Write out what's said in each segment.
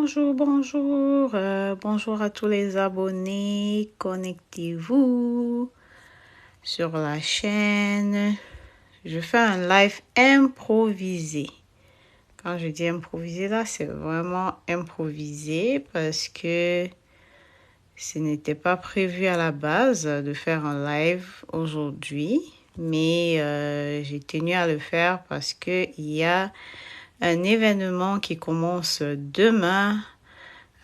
Bonjour à tous les abonnés. Connectez-vous sur la chaîne. Je fais un live improvisé. Quand je dis improvisé, là, c'est vraiment improvisé parce que ce n'était pas prévu à la base de faire un live aujourd'hui, mais j'ai tenu à le faire parce qu'il y a un événement qui commence demain,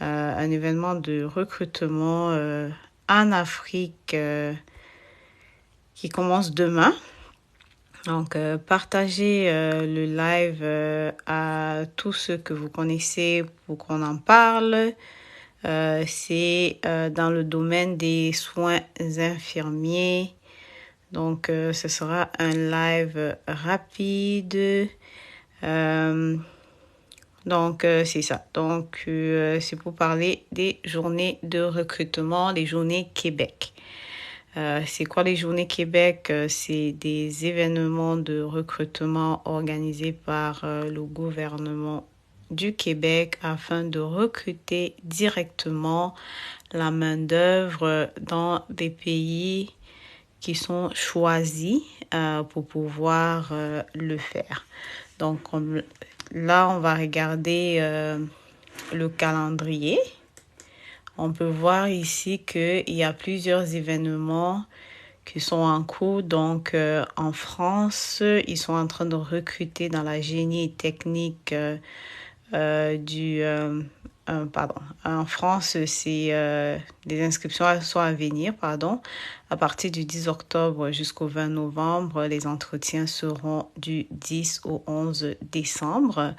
un événement de recrutement en Afrique qui commence demain. Donc, partagez le live à tous ceux que vous connaissez pour qu'on en parle. C'est dans le domaine des soins infirmiers. Donc, ce sera un live rapide. Donc, c'est ça. Donc, c'est pour parler des journées de recrutement, les journées Québec. C'est quoi les journées Québec? C'est des événements de recrutement organisés par le gouvernement du Québec afin de recruter directement la main-d'œuvre dans des pays qui sont choisis pour pouvoir le faire. Donc, là, on va regarder le calendrier. On peut voir ici qu'il y a plusieurs événements qui sont en cours. Donc, en France, ils sont en train de recruter dans la génie technique en France, c'est les inscriptions sont à venir, à partir du 10 octobre jusqu'au 20 novembre. Les entretiens seront du 10 au 11 décembre.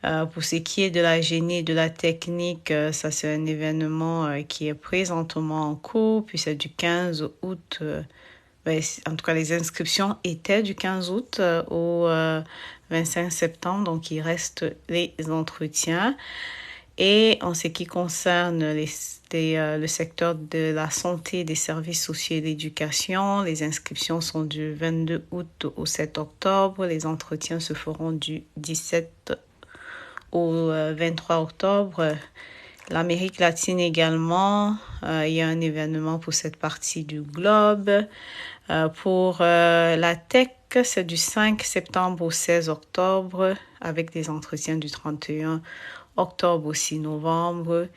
Pour ce qui est de la génie et de la technique, ça c'est un événement qui est présentement en cours, puis c'est du 15 août. En tout cas, les inscriptions étaient du 15 août au 25 septembre, donc il reste les entretiens. Et en ce qui concerne le secteur de la santé, des services sociaux et de l'éducation, les inscriptions sont du 22 août au 7 octobre. Les entretiens se feront du 17 au 23 octobre. L'Amérique latine également, il y a un événement pour cette partie du globe. Pour la tech, c'est du 5 septembre au 16 octobre avec des entretiens du 31 octobre au 6 novembre.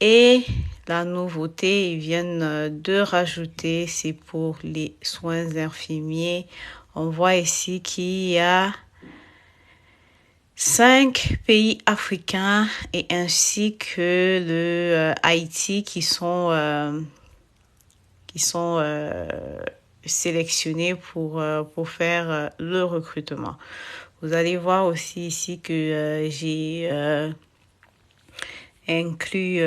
Et la nouveauté, ils viennent de rajouter, c'est pour les soins infirmiers. On voit ici qu'il y a 5 pays africains et ainsi que le Haïti qui sont sélectionnés pour faire le recrutement. Vous allez voir aussi ici que j'ai inclus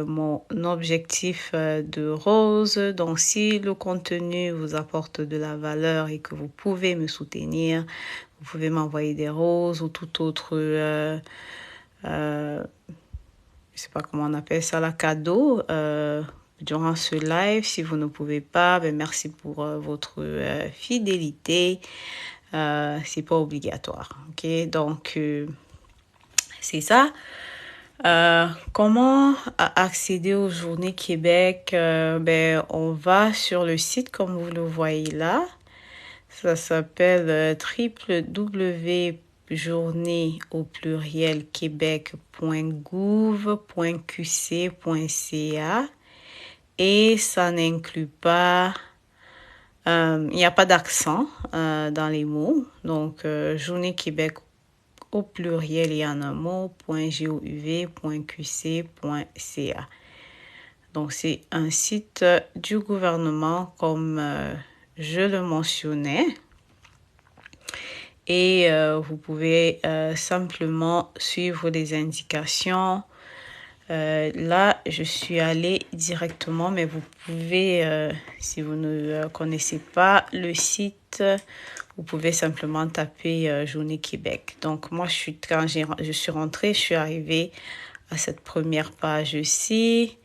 mon objectif de rose. Donc, si le contenu vous apporte de la valeur et que vous pouvez me soutenir, vous pouvez m'envoyer des roses ou tout autre, je sais pas comment on appelle ça, la cadeau durant ce live. Si vous ne pouvez pas, merci pour votre fidélité. C'est pas obligatoire, ok? Donc, c'est ça. Comment accéder aux Journées Québec? On va sur le site comme vous le voyez là. Ça s'appelle www.journée au pluriel québec.gouv.qc.ca et ça n'inclut pas, il n'y a pas d'accent dans les mots. Donc, Journée Québec au pluriel et en un mot, .gouv.qc.ca. Donc, c'est un site du gouvernement comme je le mentionnais. Et vous pouvez simplement suivre les indications. Là, je suis allée directement, mais vous pouvez, si vous ne connaissez pas le site, vous pouvez simplement taper Journée Québec. Donc, moi, quand je suis rentrée, je suis arrivée à cette première page-ci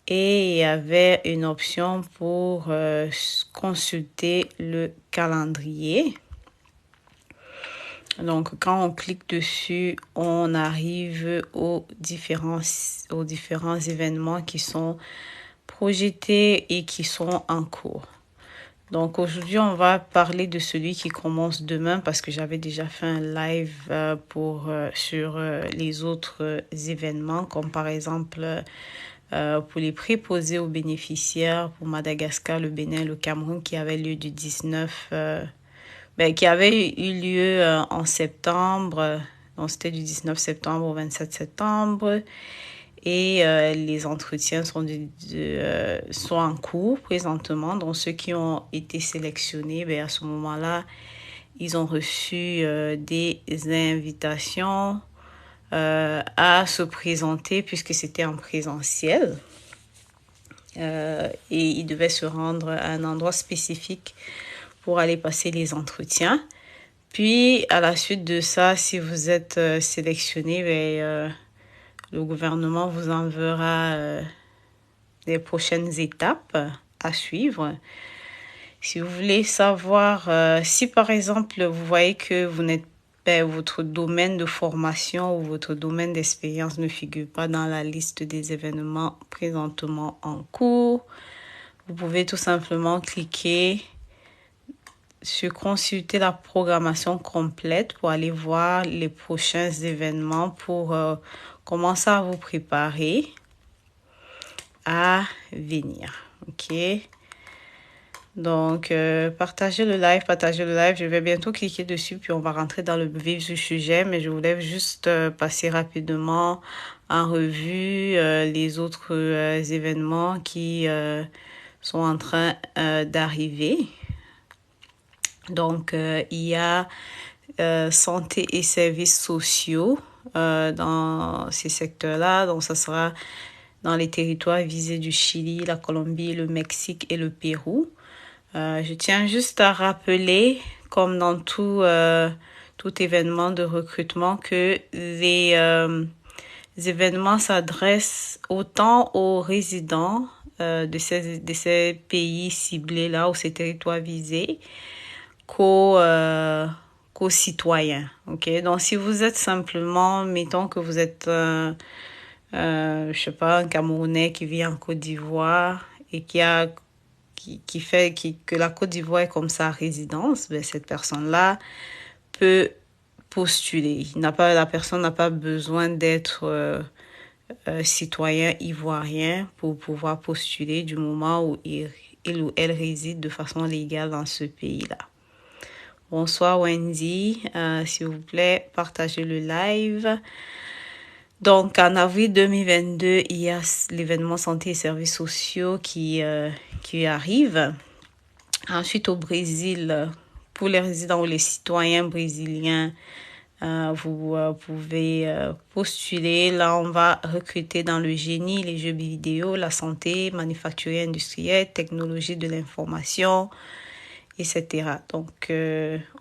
et il y avait une option pour consulter le calendrier. Donc, quand on clique dessus, on arrive aux différents événements qui sont projetés et qui sont en cours. Donc, aujourd'hui, on va parler de celui qui commence demain parce que j'avais déjà fait un live sur les autres événements, comme par exemple pour les préposés aux bénéficiaires pour Madagascar, le Bénin, le Cameroun, qui avait lieu du 19 qui avait eu lieu en septembre. Donc, c'était du 19 septembre au 27 septembre. Et les entretiens sont en cours présentement. Donc, ceux qui ont été sélectionnés, à ce moment-là, ils ont reçu des invitations à se présenter puisque c'était en présentiel. Et ils devaient se rendre à un endroit spécifique pour aller passer les entretiens. Puis, à la suite de ça, si vous êtes sélectionné, le gouvernement vous enverra les prochaines étapes à suivre. Si vous voulez savoir, si par exemple, vous voyez que votre domaine de formation ou votre domaine d'expérience ne figure pas dans la liste des événements présentement en cours, vous pouvez tout simplement cliquer sur consulter la programmation complète pour aller voir les prochains événements pour commencer à vous préparer à venir. OK? Donc, partagez le live. Je vais bientôt cliquer dessus, puis on va rentrer dans le vif du sujet. Mais je voulais juste passer rapidement en revue les autres événements qui sont en train d'arriver. Donc, il y a santé et services sociaux dans ces secteurs-là. Donc, ça sera dans les territoires visés du Chili, la Colombie, le Mexique et le Pérou. Je tiens juste à rappeler, comme dans tout événement de recrutement, que les événements s'adressent autant aux résidents de ces pays ciblés-là, ou ces territoires visés, qu'aux citoyens. Okay? Donc, si vous êtes simplement, mettons que vous êtes, je sais pas, un Camerounais qui vit en Côte d'Ivoire et que la Côte d'Ivoire est comme sa résidence, cette personne-là peut postuler. La personne n'a pas besoin d'être citoyen ivoirien pour pouvoir postuler du moment où il ou elle réside de façon légale dans ce pays-là. Bonsoir Wendy, s'il vous plaît, partagez le live. Donc, en avril 2022, il y a l'événement santé et services sociaux qui arrive. Ensuite, au Brésil, pour les résidents ou les citoyens brésiliens, vous pouvez postuler. Là, on va recruter dans le génie, les jeux vidéo, la santé, manufacturier industriel, technologie de l'information, etc. Donc,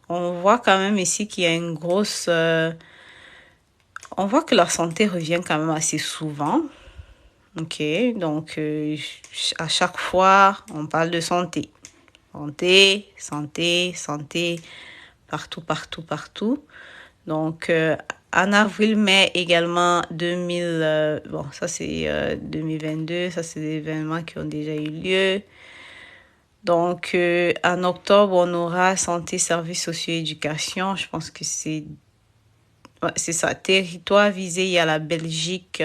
on voit quand même ici qu'il y a une grosse... on voit que la santé revient quand même assez souvent. OK, donc à chaque fois, on parle de santé. Santé, partout. Donc, en avril-mai également, 2022, ça c'est des événements qui ont déjà eu lieu. Donc, en octobre, on aura santé, services socio-éducation. Je pense que c'est ça. Territoire visé, il y a la Belgique,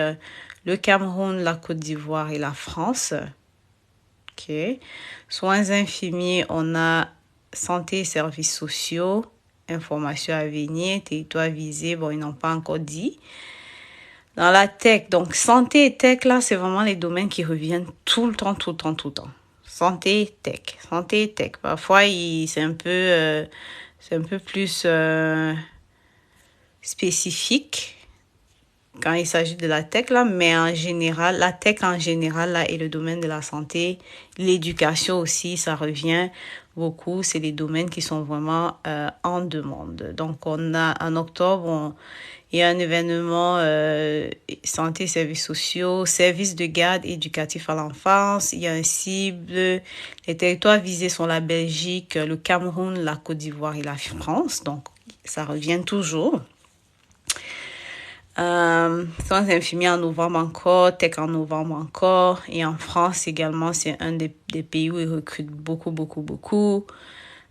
le Cameroun, la Côte d'Ivoire et la France. OK. Soins infirmiers, on a santé et services sociaux, information à venir, territoire visé, ils n'ont pas encore dit. Dans la tech, donc santé et tech, là, c'est vraiment les domaines qui reviennent tout le temps. Santé, tech. Parfois, c'est un peu plus spécifique quand il s'agit de la tech, là, mais en général, la tech en général, là, est le domaine de la santé. L'éducation aussi, ça revient beaucoup. C'est les domaines qui sont vraiment en demande. Donc, on a en octobre, il y a un événement santé, services sociaux, services de garde éducatif à l'enfance. Il y a un cible. Les territoires visés sont la Belgique, le Cameroun, la Côte d'Ivoire et la France. Donc, ça revient toujours. Soins infirmiers en novembre encore, tech en novembre encore. Et en France également, c'est un des pays où ils recrutent beaucoup, beaucoup, beaucoup.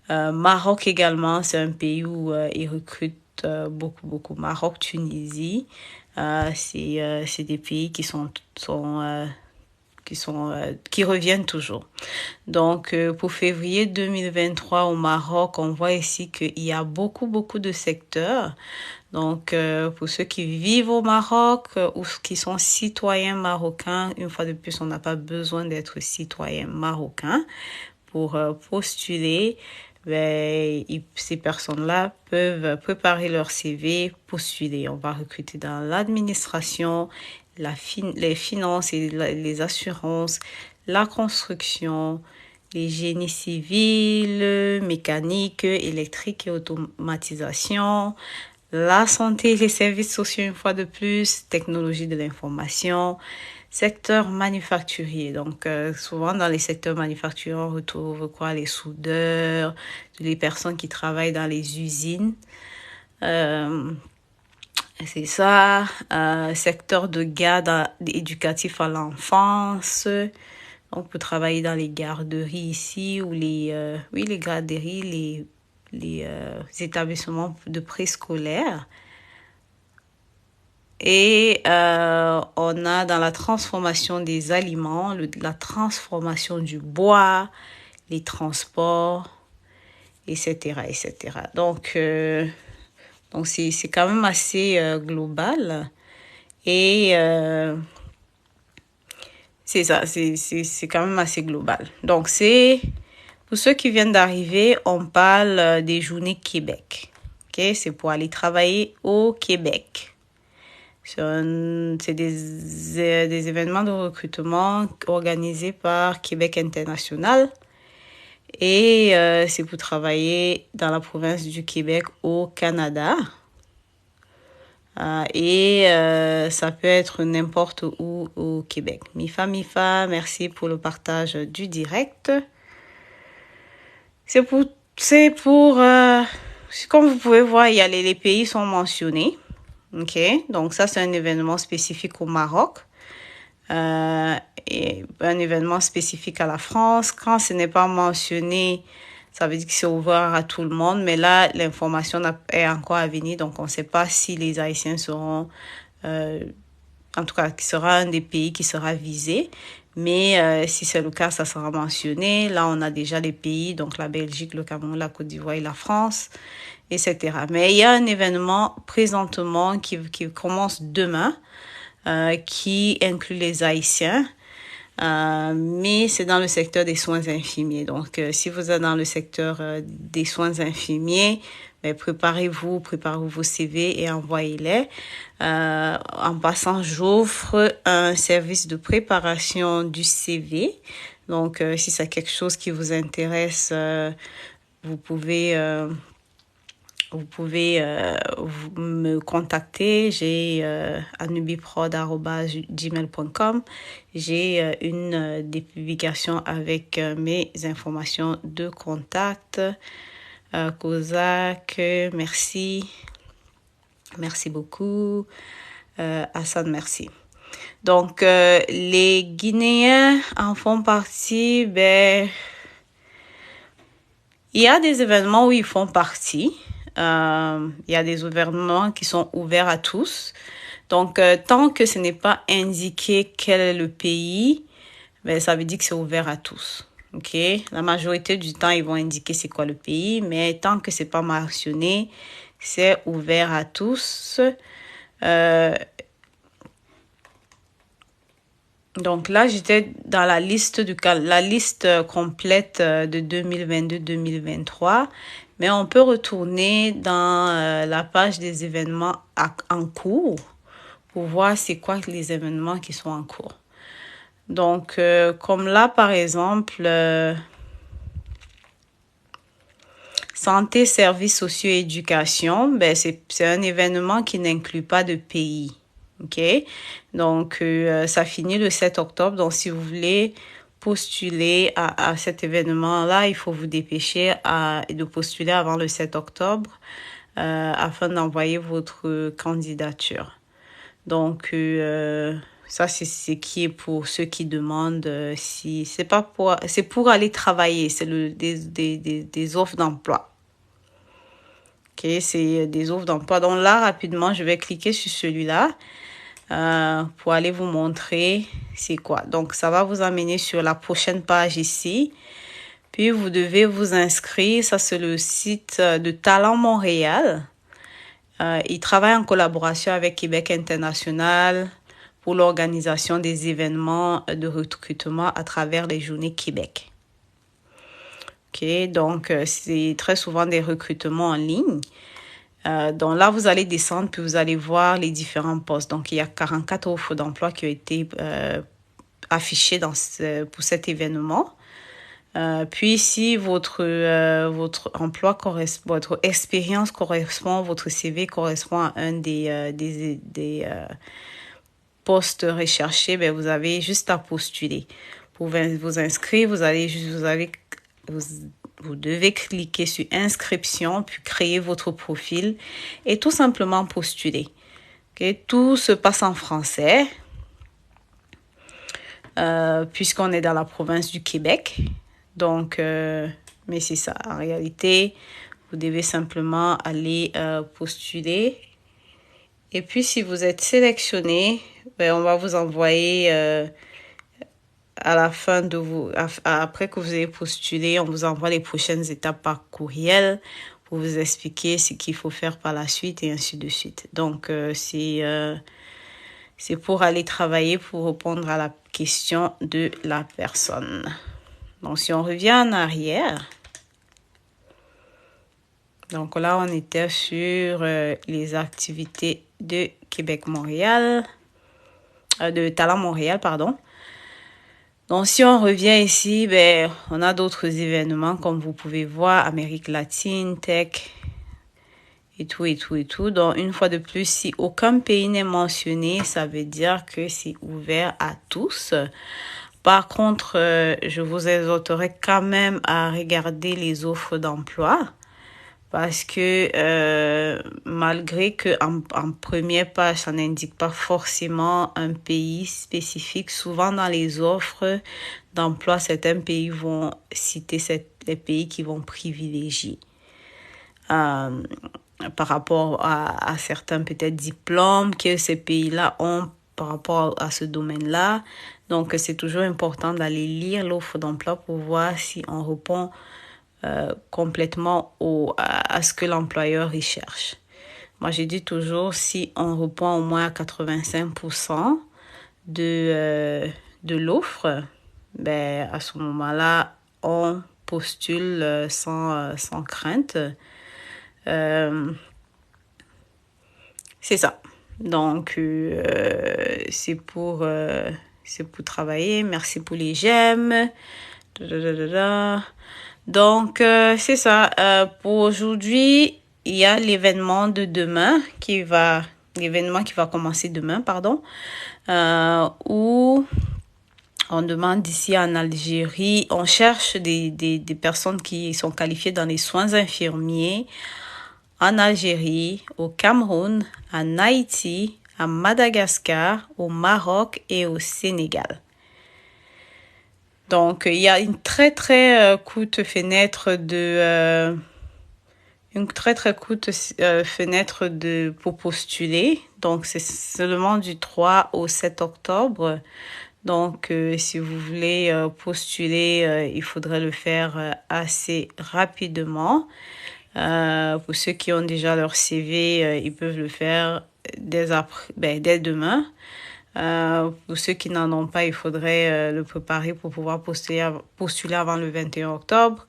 Maroc également, c'est un pays où ils recrutent beaucoup, beaucoup. Maroc, Tunisie, c'est des pays qui reviennent toujours. Donc, pour février 2023 au Maroc, on voit ici qu'il y a beaucoup, beaucoup de secteurs. Donc, pour ceux qui vivent au Maroc ou qui sont citoyens marocains, une fois de plus, on n'a pas besoin d'être citoyen marocain pour postuler. Ben, ces personnes-là peuvent préparer leur CV, postuler. On va recruter dans l'administration, les finances et les assurances, la construction, les génies civils, mécanique, électrique et automatisation, la santé et les services sociaux une fois de plus, technologie de l'information, secteur manufacturier. Donc, souvent dans les secteurs manufacturiers, on retrouve quoi? Les soudeurs, les personnes qui travaillent dans les usines. C'est ça. Secteur de garde éducatif à l'enfance. Donc, pour travailler dans les garderies ici ou les garderies, les établissements de préscolaire. Et on a dans la transformation des aliments, la transformation du bois, les transports, etc., etc. Donc c'est quand même assez global. Et c'est ça, c'est quand même assez global. Donc pour ceux qui viennent d'arriver, on parle des journées Québec. Okay? C'est pour aller travailler au Québec. C'est des événements de recrutement organisés par Québec International et c'est pour travailler dans la province du Québec au Canada. Et ça peut être n'importe où au Québec. Mifa, merci pour le partage du direct. Comme vous pouvez voir, les pays sont mentionnés. Ok, donc ça c'est un événement spécifique au Maroc et un événement spécifique à la France. Quand ce n'est pas mentionné, ça veut dire que c'est ouvert à tout le monde, mais là l'information est encore à venir, donc on ne sait pas si les Haïtiens seront, en tout cas, qui sera un des pays qui sera visé. Mais si c'est le cas, ça sera mentionné. Là, on a déjà les pays, donc la Belgique, le Cameroun, la Côte d'Ivoire et la France, etc. Mais il y a un événement présentement qui commence demain, qui inclut les Haïtiens. Mais c'est dans le secteur des soins infirmiers. Donc, si vous êtes dans le secteur des soins infirmiers, préparez vos CV et envoyez-les. En passant, j'offre un service de préparation du CV. Donc, si c'est quelque chose qui vous intéresse, vous pouvez me contacter. J'ai anubiprod@gmail.com. J'ai des publications avec mes informations de contact. Kozak, merci beaucoup. Hassan, merci. Donc, les Guinéens en font partie. Il y a des événements où ils font partie. Il y a des événements qui sont ouverts à tous. Donc, tant que ce n'est pas indiqué quel est le pays, ça veut dire que c'est ouvert à tous. Ok, la majorité du temps, ils vont indiquer c'est quoi le pays, mais tant que c'est pas mentionné, c'est ouvert à tous. Donc là, j'étais dans la liste complète de 2022-2023, mais on peut retourner dans la page des événements en cours pour voir c'est quoi les événements qui sont en cours. Donc, comme là, par exemple, santé, services sociaux et éducation, c'est un événement qui n'inclut pas de pays. OK? Donc, ça finit le 7 octobre. Donc, si vous voulez postuler à cet événement-là, il faut vous dépêcher de postuler avant le 7 octobre. afin d'envoyer votre candidature. Donc, ça, c'est ce qui est pour ceux qui demandent si c'est pas pour, c'est pour aller travailler, c'est des offres d'emploi. Ok, c'est des offres d'emploi. Donc là, rapidement, je vais cliquer sur celui-là pour aller vous montrer c'est quoi. Donc, ça va vous amener sur la prochaine page ici. Puis, vous devez vous inscrire. Ça, c'est le site de Talent Montréal. Il travaille en collaboration avec Québec International pour l'organisation des événements de recrutement à travers les Journées Québec. Ok, donc c'est très souvent des recrutements en ligne. Donc là, vous allez descendre puis vous allez voir les différents postes. Donc, il y a 44 offres d'emploi qui ont été affichées pour cet événement. Puis, si votre emploi correspond, votre expérience correspond, votre CV correspond à un des postes recherchés, ben, vous avez juste à postuler. Pour vous inscrire, vous devez cliquer sur inscription, puis créer votre profil et tout simplement postuler. Okay? Tout se passe en français, puisqu'on est dans la province du Québec. Donc, mais c'est ça. En réalité, vous devez simplement aller postuler. Et puis, si vous êtes sélectionné, ben, on va vous envoyer à la fin après que vous ayez postulé, on vous envoie les prochaines étapes par courriel pour vous expliquer ce qu'il faut faire par la suite et ainsi de suite. Donc, c'est pour aller travailler pour répondre à la question de la personne. Donc, si on revient en arrière, donc là, on était sur les activités de Québec-Montréal, de Talent Montréal, pardon. Donc, si on revient ici, ben, on a d'autres événements, comme vous pouvez voir, Amérique latine, tech, et tout, et tout, et tout. Donc, une fois de plus, si aucun pays n'est mentionné, ça veut dire que c'est ouvert à tous. Par contre, je vous exhorterai quand même à regarder les offres d'emploi. Parce que malgré que en première page, ça n'indique pas forcément un pays spécifique, souvent dans les offres d'emploi, certains pays vont citer les pays qui vont privilégier par rapport à certains peut-être diplômes que ces pays-là ont par rapport à ce domaine-là. Donc, c'est toujours important d'aller lire l'offre d'emploi pour voir si on répond complètement à ce que l'employeur recherche. Moi, je dis toujours, si on répond au moins à 85% de l'offre, ben, à ce moment-là, on postule sans crainte. C'est ça. Donc, c'est pour travailler. Merci pour les j'aime. Donc, c'est ça. Pour aujourd'hui, il y a l'événement qui va commencer demain, pardon, où on demande ici en Algérie, on cherche des personnes qui sont qualifiées dans les soins infirmiers en Algérie, au Cameroun, en Haïti, à Madagascar, au Maroc et au Sénégal. Donc, il y a une très, très courte fenêtre pour postuler. Donc, c'est seulement du 3 au 7 octobre. Donc, si vous voulez postuler, il faudrait le faire assez rapidement. Pour ceux qui ont déjà leur CV, ils peuvent le faire dès demain. Pour ceux qui n'en ont pas, il faudrait le préparer pour pouvoir postuler avant le 21 octobre.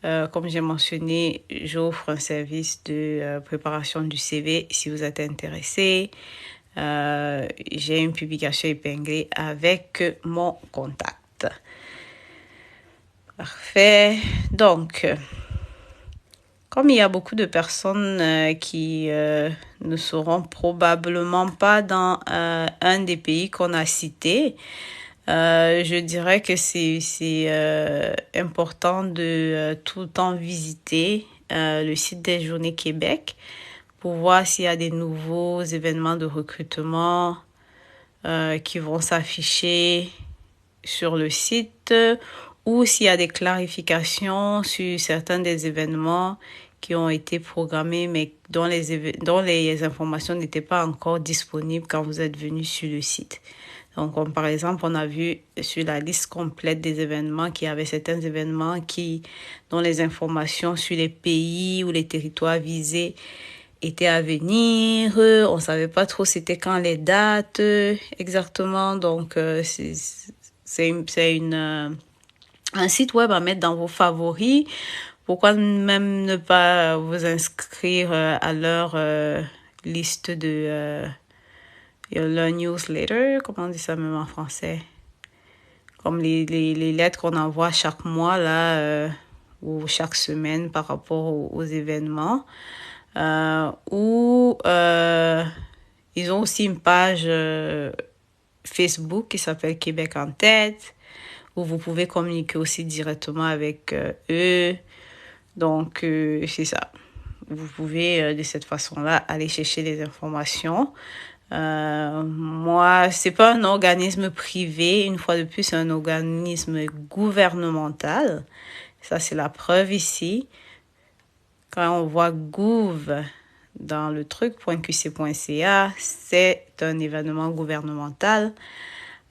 Comme j'ai mentionné, j'offre un service de préparation du CV si vous êtes intéressé. J'ai une publication épinglée avec mon contact. Parfait. Donc, comme il y a beaucoup de personnes qui ne seront probablement pas dans un des pays qu'on a cités, je dirais que c'est important de tout le temps visiter le site des Journées Québec pour voir s'il y a des nouveaux événements de recrutement qui vont s'afficher sur le site ou s'il y a des clarifications sur certains des événements qui ont été programmés mais dont les informations n'étaient pas encore disponibles quand vous êtes venu sur le site. Donc, comme par exemple, on a vu sur la liste complète des événements qu'il y avait certains événements dont les informations sur les pays ou les territoires visés étaient à venir. On ne savait pas trop c'était quand les dates exactement. Donc, c'est un site web à mettre dans vos favoris. Pourquoi même ne pas vous inscrire à leur liste de... le newsletter, comment on dit ça même en français? Comme les lettres qu'on envoie chaque mois là ou chaque semaine par rapport aux événements. Ou ils ont aussi une page Facebook qui s'appelle Québec en tête, où vous pouvez communiquer aussi directement avec eux. Donc, c'est ça. Vous pouvez de cette façon-là aller chercher les informations. Moi, c'est pas un organisme privé. Une fois de plus, c'est un organisme gouvernemental. Ça, c'est la preuve ici. Quand on voit gouv dans le truc .qc.ca, c'est un événement gouvernemental.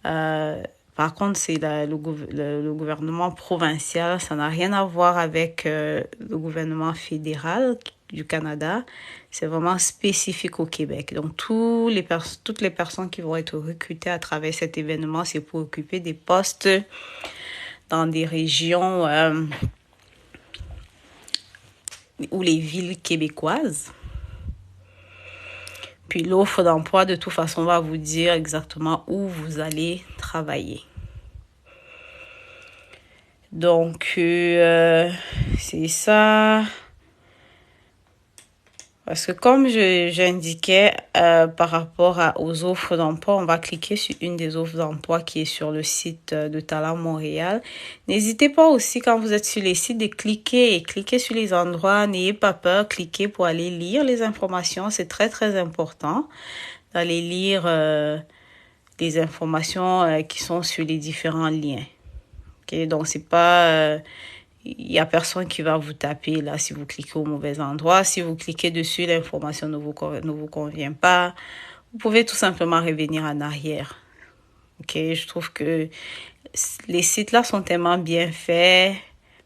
Par contre, c'est le gouvernement provincial. Ça n'a rien à voir avec le gouvernement fédéral du Canada. C'est vraiment spécifique au Québec. Donc, toutes les personnes qui vont être recrutées à travers cet événement, c'est pour occuper des postes dans des régions ou les villes québécoises. Puis l'offre d'emploi, de toute façon, va vous dire exactement où vous allez travailler. Donc, c'est ça. Parce que comme j'indiquais par rapport aux offres d'emploi, on va cliquer sur une des offres d'emploi qui est sur le site de Talent Montréal. N'hésitez pas aussi quand vous êtes sur les sites de cliquer sur les endroits. N'ayez pas peur, cliquez pour aller lire les informations. C'est très, très important d'aller lire les informations qui sont sur les différents liens. Okay? Donc, c'est pas... il n'y a personne qui va vous taper là si vous cliquez au mauvais endroit. Si vous cliquez dessus, l'information ne vous convient pas. Vous pouvez tout simplement revenir en arrière. Ok, je trouve que les sites là sont tellement bien faits.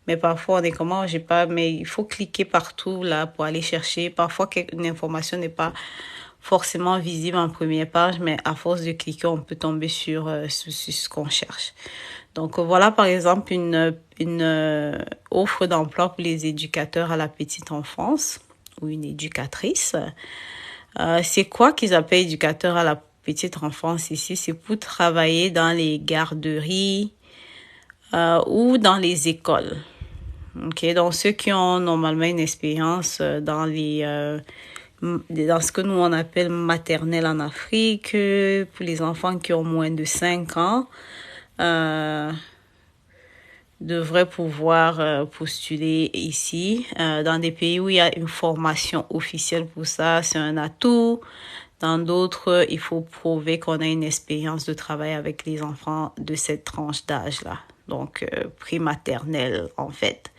Mais parfois, on est comment, mais il faut cliquer partout là pour aller chercher. Parfois, une information n'est pas forcément visible en première page, mais à force de cliquer, on peut tomber sur ce qu'on cherche. Donc voilà par exemple une offre d'emploi pour les éducateurs à la petite enfance ou une éducatrice. C'est quoi qu'ils appellent éducateur à la petite enfance ici? C'est pour travailler dans les garderies ou dans les écoles. Ok, donc ceux qui ont normalement une expérience dans ce que nous on appelle maternelle en Afrique, pour les enfants qui ont moins de 5 ans. Devrait pouvoir postuler ici. Dans des pays où il y a une formation officielle pour ça, c'est un atout. Dans d'autres, il faut prouver qu'on a une expérience de travail avec les enfants de cette tranche d'âge-là. Donc, prématernelle, en fait.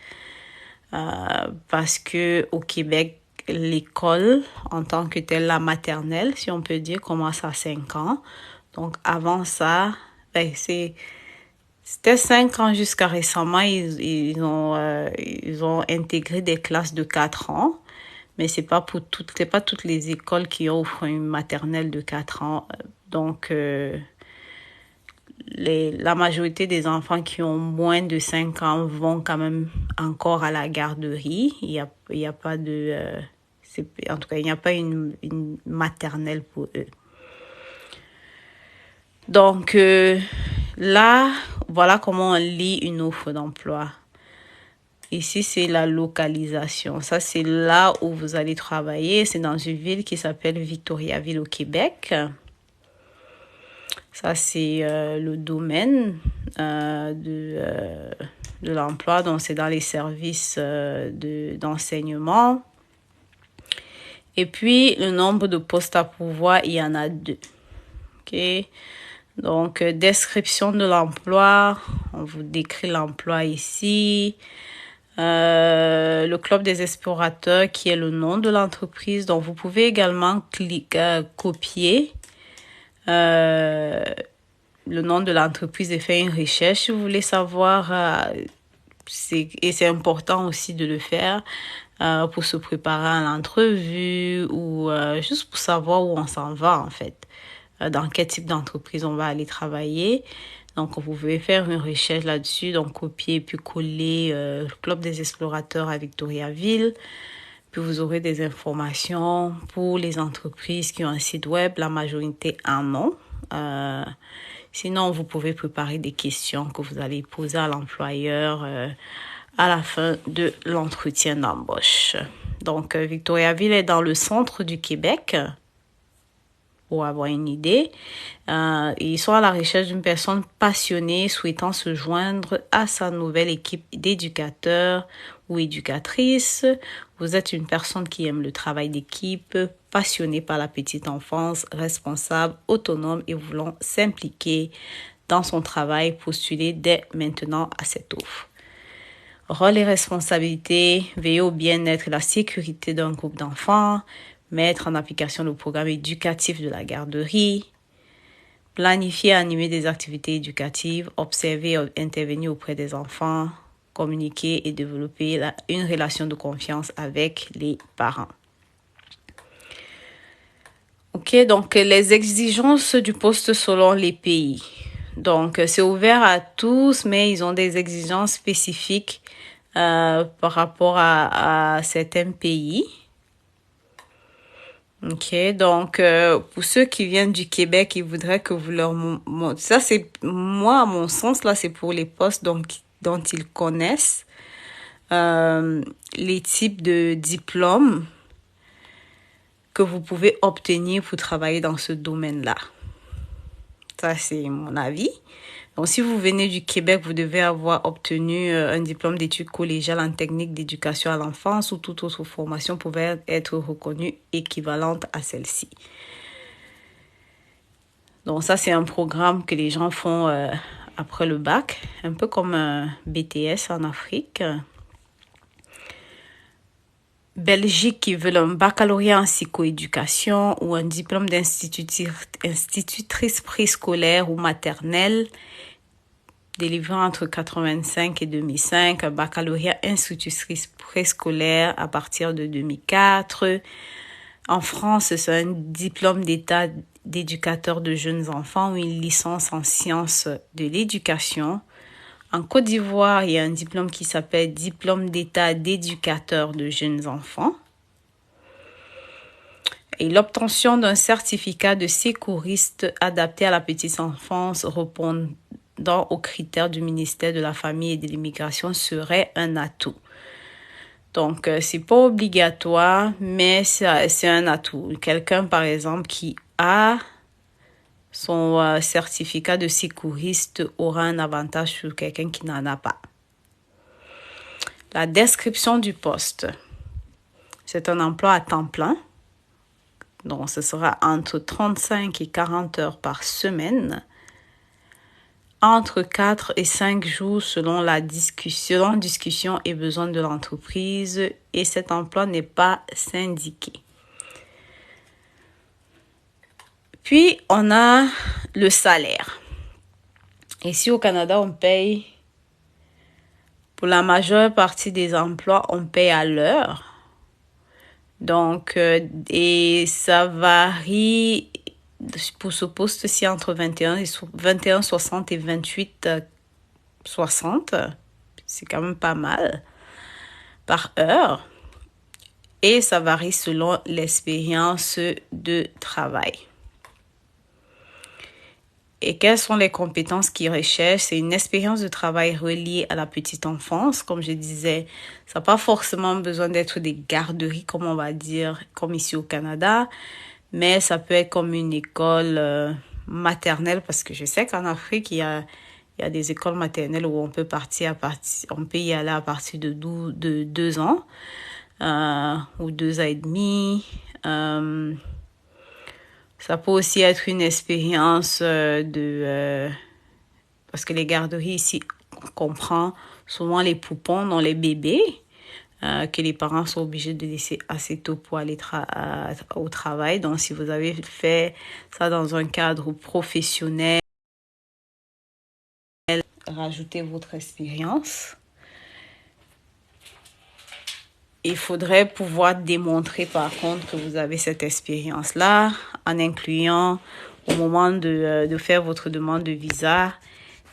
Parce que au Québec, l'école, en tant que telle, la maternelle, si on peut dire, commence à 5 ans. Donc, avant ça, c'était 5 ans jusqu'à récemment. Ils ont intégré des classes de 4 ans. Mais c'est pas toutes les écoles qui offrent une maternelle de 4 ans. Donc, la majorité des enfants qui ont moins de 5 ans vont quand même encore à la garderie. Il y a pas de... en tout cas, il n'y a pas une maternelle pour eux. Donc, là, voilà comment on lit une offre d'emploi. Ici, c'est la localisation. Ça, c'est là où vous allez travailler. C'est dans une ville qui s'appelle Victoriaville au Québec. Ça, c'est le domaine de l'emploi. Donc, c'est dans les services d'enseignement. Et puis, le nombre de postes à pourvoir, il y en a 2. OK? Donc, description de l'emploi. On vous décrit l'emploi ici. Le Club des explorateurs, qui est le nom de l'entreprise. Donc, vous pouvez également copier le nom de l'entreprise et faire une recherche si vous voulez savoir. Et c'est important aussi de le faire pour se préparer à l'entrevue ou juste pour savoir où on s'en va en fait. Dans quel type d'entreprise on va aller travailler. Donc, vous pouvez faire une recherche là-dessus. Donc, copier puis coller le Club des explorateurs à Victoriaville. Puis, vous aurez des informations pour les entreprises qui ont un site web. La majorité en ont. Sinon, vous pouvez préparer des questions que vous allez poser à l'employeur à la fin de l'entretien d'embauche. Donc, Victoriaville est dans le centre du Québec. Pour avoir une idée. Ils sont à la recherche d'une personne passionnée souhaitant se joindre à sa nouvelle équipe d'éducateurs ou éducatrices. Vous êtes une personne qui aime le travail d'équipe, passionnée par la petite enfance, responsable, autonome et voulant s'impliquer dans son travail. Postulez dès maintenant à cette offre. Rôle et responsabilités, veiller au bien-être et la sécurité d'un groupe d'enfants, mettre en application le programme éducatif de la garderie, planifier et animer des activités éducatives, observer et intervenir auprès des enfants, communiquer et développer une relation de confiance avec les parents. Ok, donc les exigences du poste selon les pays. Donc, c'est ouvert à tous, mais ils ont des exigences spécifiques par rapport à certains pays. Ok, donc pour ceux qui viennent du Québec, ils voudraient que vous leur montrez. Ça, c'est moi, à mon sens, là, c'est pour les postes dont ils connaissent les types de diplômes que vous pouvez obtenir pour travailler dans ce domaine-là. Ça, c'est mon avis. Donc, si vous venez du Québec, vous devez avoir obtenu un diplôme d'études collégiales en technique d'éducation à l'enfance ou toute autre formation pouvait être reconnue équivalente à celle-ci. Donc, ça, c'est un programme que les gens font après le bac, un peu comme un BTS en Afrique. Belgique qui veulent un baccalauréat en psychoéducation ou un diplôme d'institutrice préscolaire ou maternelle délivré entre 1985 et 2005, un baccalauréat institutrice préscolaire à partir de 2004. En France, c'est un diplôme d'état d'éducateur de jeunes enfants ou une licence en sciences de l'éducation. En Côte d'Ivoire, il y a un diplôme qui s'appelle diplôme d'état d'éducateur de jeunes enfants. Et l'obtention d'un certificat de secouriste adapté à la petite enfance répondant aux critères du ministère de la Famille et de l'Immigration serait un atout. Donc, c'est pas obligatoire, mais c'est un atout. Quelqu'un, par exemple, qui a son certificat de secouriste aura un avantage sur quelqu'un qui n'en a pas. La description du poste. C'est un emploi à temps plein. Donc, ce sera entre 35 et 40 heures par semaine. Entre 4 et 5 jours selon discussion et besoin de l'entreprise. Et cet emploi n'est pas syndiqué. Puis, on a le salaire. Ici, au Canada, on paye, pour la majeure partie des emplois, on paye à l'heure. Donc, et ça varie pour ce poste-ci entre 21,60 et 28,60. C'est quand même pas mal par heure. Et ça varie selon l'expérience de travail. Et quelles sont les compétences qu'ils recherchent? C'est une expérience de travail reliée à la petite enfance. Comme je disais, ça n'a pas forcément besoin d'être des garderies, comme on va dire, comme ici au Canada. Mais ça peut être comme une école maternelle, parce que je sais qu'en Afrique, il y a des écoles maternelles où on peut on peut y aller à partir de 2 ans ou 2 ans et demi. Ça peut aussi être une expérience parce que les garderies ici, on comprend souvent les poupons, dans les bébés, que les parents sont obligés de laisser assez tôt pour aller au travail. Donc, si vous avez fait ça dans un cadre professionnel, rajoutez votre expérience. Il faudrait pouvoir démontrer par contre que vous avez cette expérience-là en incluant au moment de faire votre demande de visa,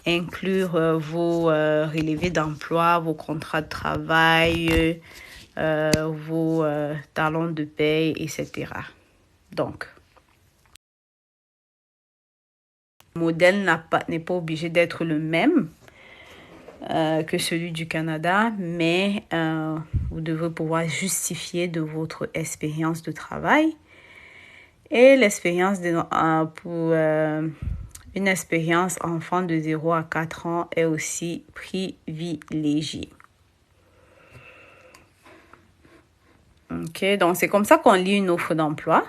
inclure vos relevés d'emploi, vos contrats de travail, vos talons de paye, etc. Donc, le modèle n'est pas obligé d'être le même que celui du Canada, mais vous devez pouvoir justifier de votre expérience de travail et l'expérience pour une expérience enfant de 0 à 4 ans est aussi privilégiée. Ok, donc c'est comme ça qu'on lit une offre d'emploi.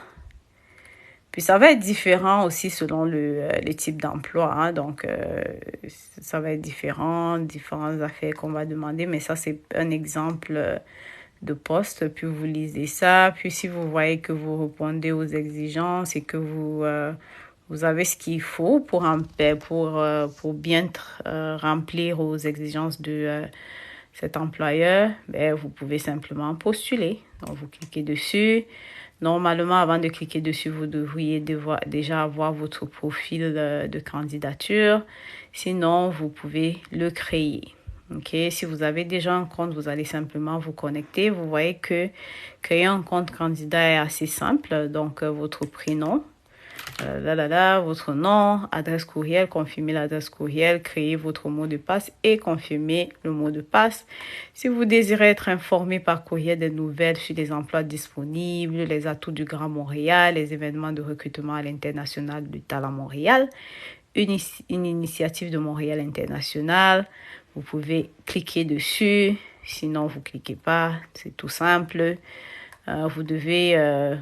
Puis ça va être différent aussi selon le type d'emploi, hein. Donc, ça va être différentes affaires qu'on va demander. Mais ça, c'est un exemple de poste. Puis vous lisez ça. Puis si vous voyez que vous répondez aux exigences et que vous avez ce qu'il faut pour bien remplir aux exigences de cet employeur, ben, vous pouvez simplement postuler. Donc, vous cliquez dessus. Normalement, avant de cliquer dessus, vous devriez déjà avoir votre profil de candidature. Sinon, vous pouvez le créer. Ok, si vous avez déjà un compte, vous allez simplement vous connecter. Vous voyez que créer un compte candidat est assez simple. Donc, votre prénom, votre nom, adresse courriel, confirmez l'adresse courriel, créez votre mot de passe et confirmez le mot de passe. Si vous désirez être informé par courriel des nouvelles sur les emplois disponibles, les atouts du Grand Montréal, les événements de recrutement à l'international du Talent Montréal, une initiative de Montréal International, vous pouvez cliquer dessus. Sinon, vous ne cliquez pas, c'est tout simple. Vous devez...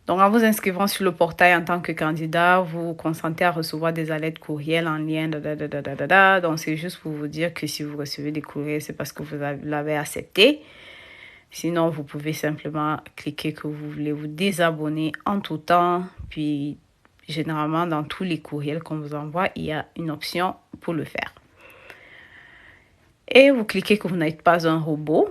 Donc, en vous inscrivant sur le portail en tant que candidat, vous consentez à recevoir des alertes courriels en lien. Donc, c'est juste pour vous dire que si vous recevez des courriels, c'est parce que vous l'avez accepté. Sinon, vous pouvez simplement cliquer que vous voulez vous désabonner en tout temps. Puis, généralement, dans tous les courriels qu'on vous envoie, il y a une option pour le faire. Et vous cliquez que vous n'êtes pas un robot.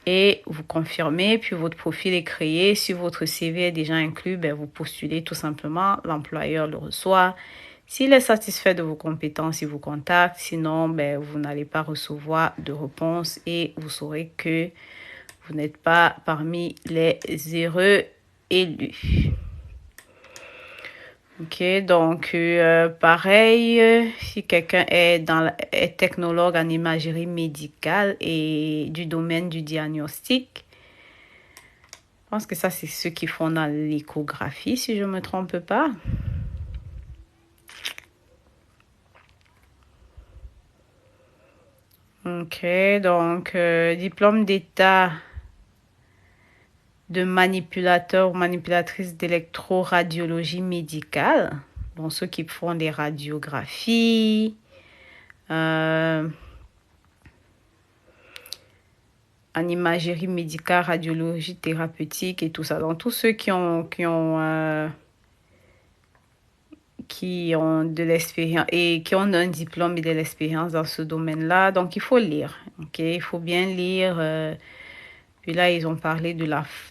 Et vous confirmez, puis votre profil est créé. Si votre CV est déjà inclus, ben vous postulez tout simplement. L'employeur le reçoit. S'il est satisfait de vos compétences, il vous contacte. Sinon, ben, vous n'allez pas recevoir de réponse et vous saurez que vous n'êtes pas parmi les heureux élus. Ok, donc pareil, si quelqu'un est technologue en imagerie médicale et du domaine du diagnostic, je pense que ça c'est ceux qui font dans l'échographie, si je ne me trompe pas. Ok, donc diplôme d'état de manipulateur ou manipulatrice d'électroradiologie médicale. Donc, ceux qui font des radiographies, en imagerie médicale, radiologie thérapeutique et tout ça. Donc, tous ceux qui ont de l'expérience et qui ont un diplôme et de l'expérience dans ce domaine-là. Donc, il faut lire. Ok, il faut bien lire. Puis là, ils ont parlé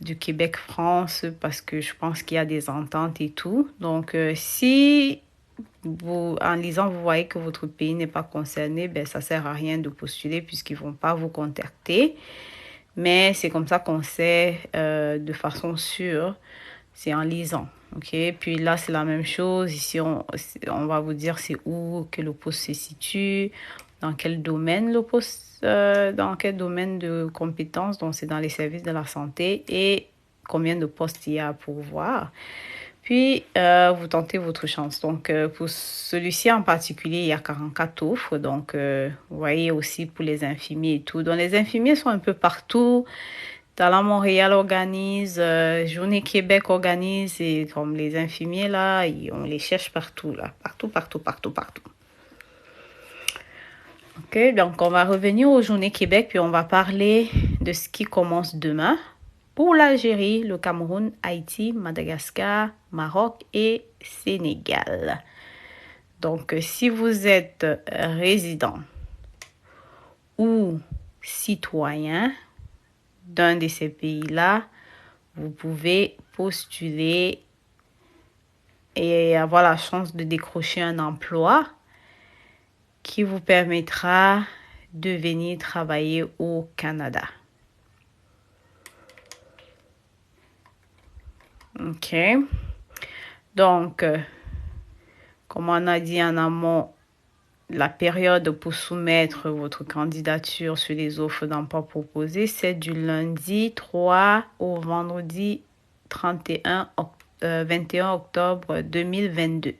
du Québec-France parce que je pense qu'il y a des ententes et tout. Donc, si en lisant, vous voyez que votre pays n'est pas concerné, ben, ça ne sert à rien de postuler puisqu'ils ne vont pas vous contacter. Mais c'est comme ça qu'on sait de façon sûre, c'est en lisant. Ok, puis là, c'est la même chose. Ici, on va vous dire c'est où que le poste se situe, dans quel domaine le poste, dans quel domaine de compétences. Donc, c'est dans les services de la santé et combien de postes il y a à pourvoir. Puis, vous tentez votre chance. Donc, pour celui-ci en particulier, il y a 44 offres. Donc, vous voyez aussi pour les infirmiers et tout. Donc, les infirmiers sont un peu partout. Talent Montréal organise, Journée Québec organise. Et comme les infirmiers, là, on les cherche partout, là. Partout, partout, partout, partout. Ok, donc on va revenir aux Journées Québec, puis on va parler de ce qui commence demain. Pour l'Algérie, le Cameroun, Haïti, Madagascar, Maroc et Sénégal. Donc, si vous êtes résident ou citoyen d'un de ces pays-là, vous pouvez postuler et avoir la chance de décrocher un emploi qui vous permettra de venir travailler au Canada. OK. Donc, comme on a dit en amont, la période pour soumettre votre candidature sur les offres d'emploi proposées, c'est du lundi 3 au vendredi 21 octobre 2022.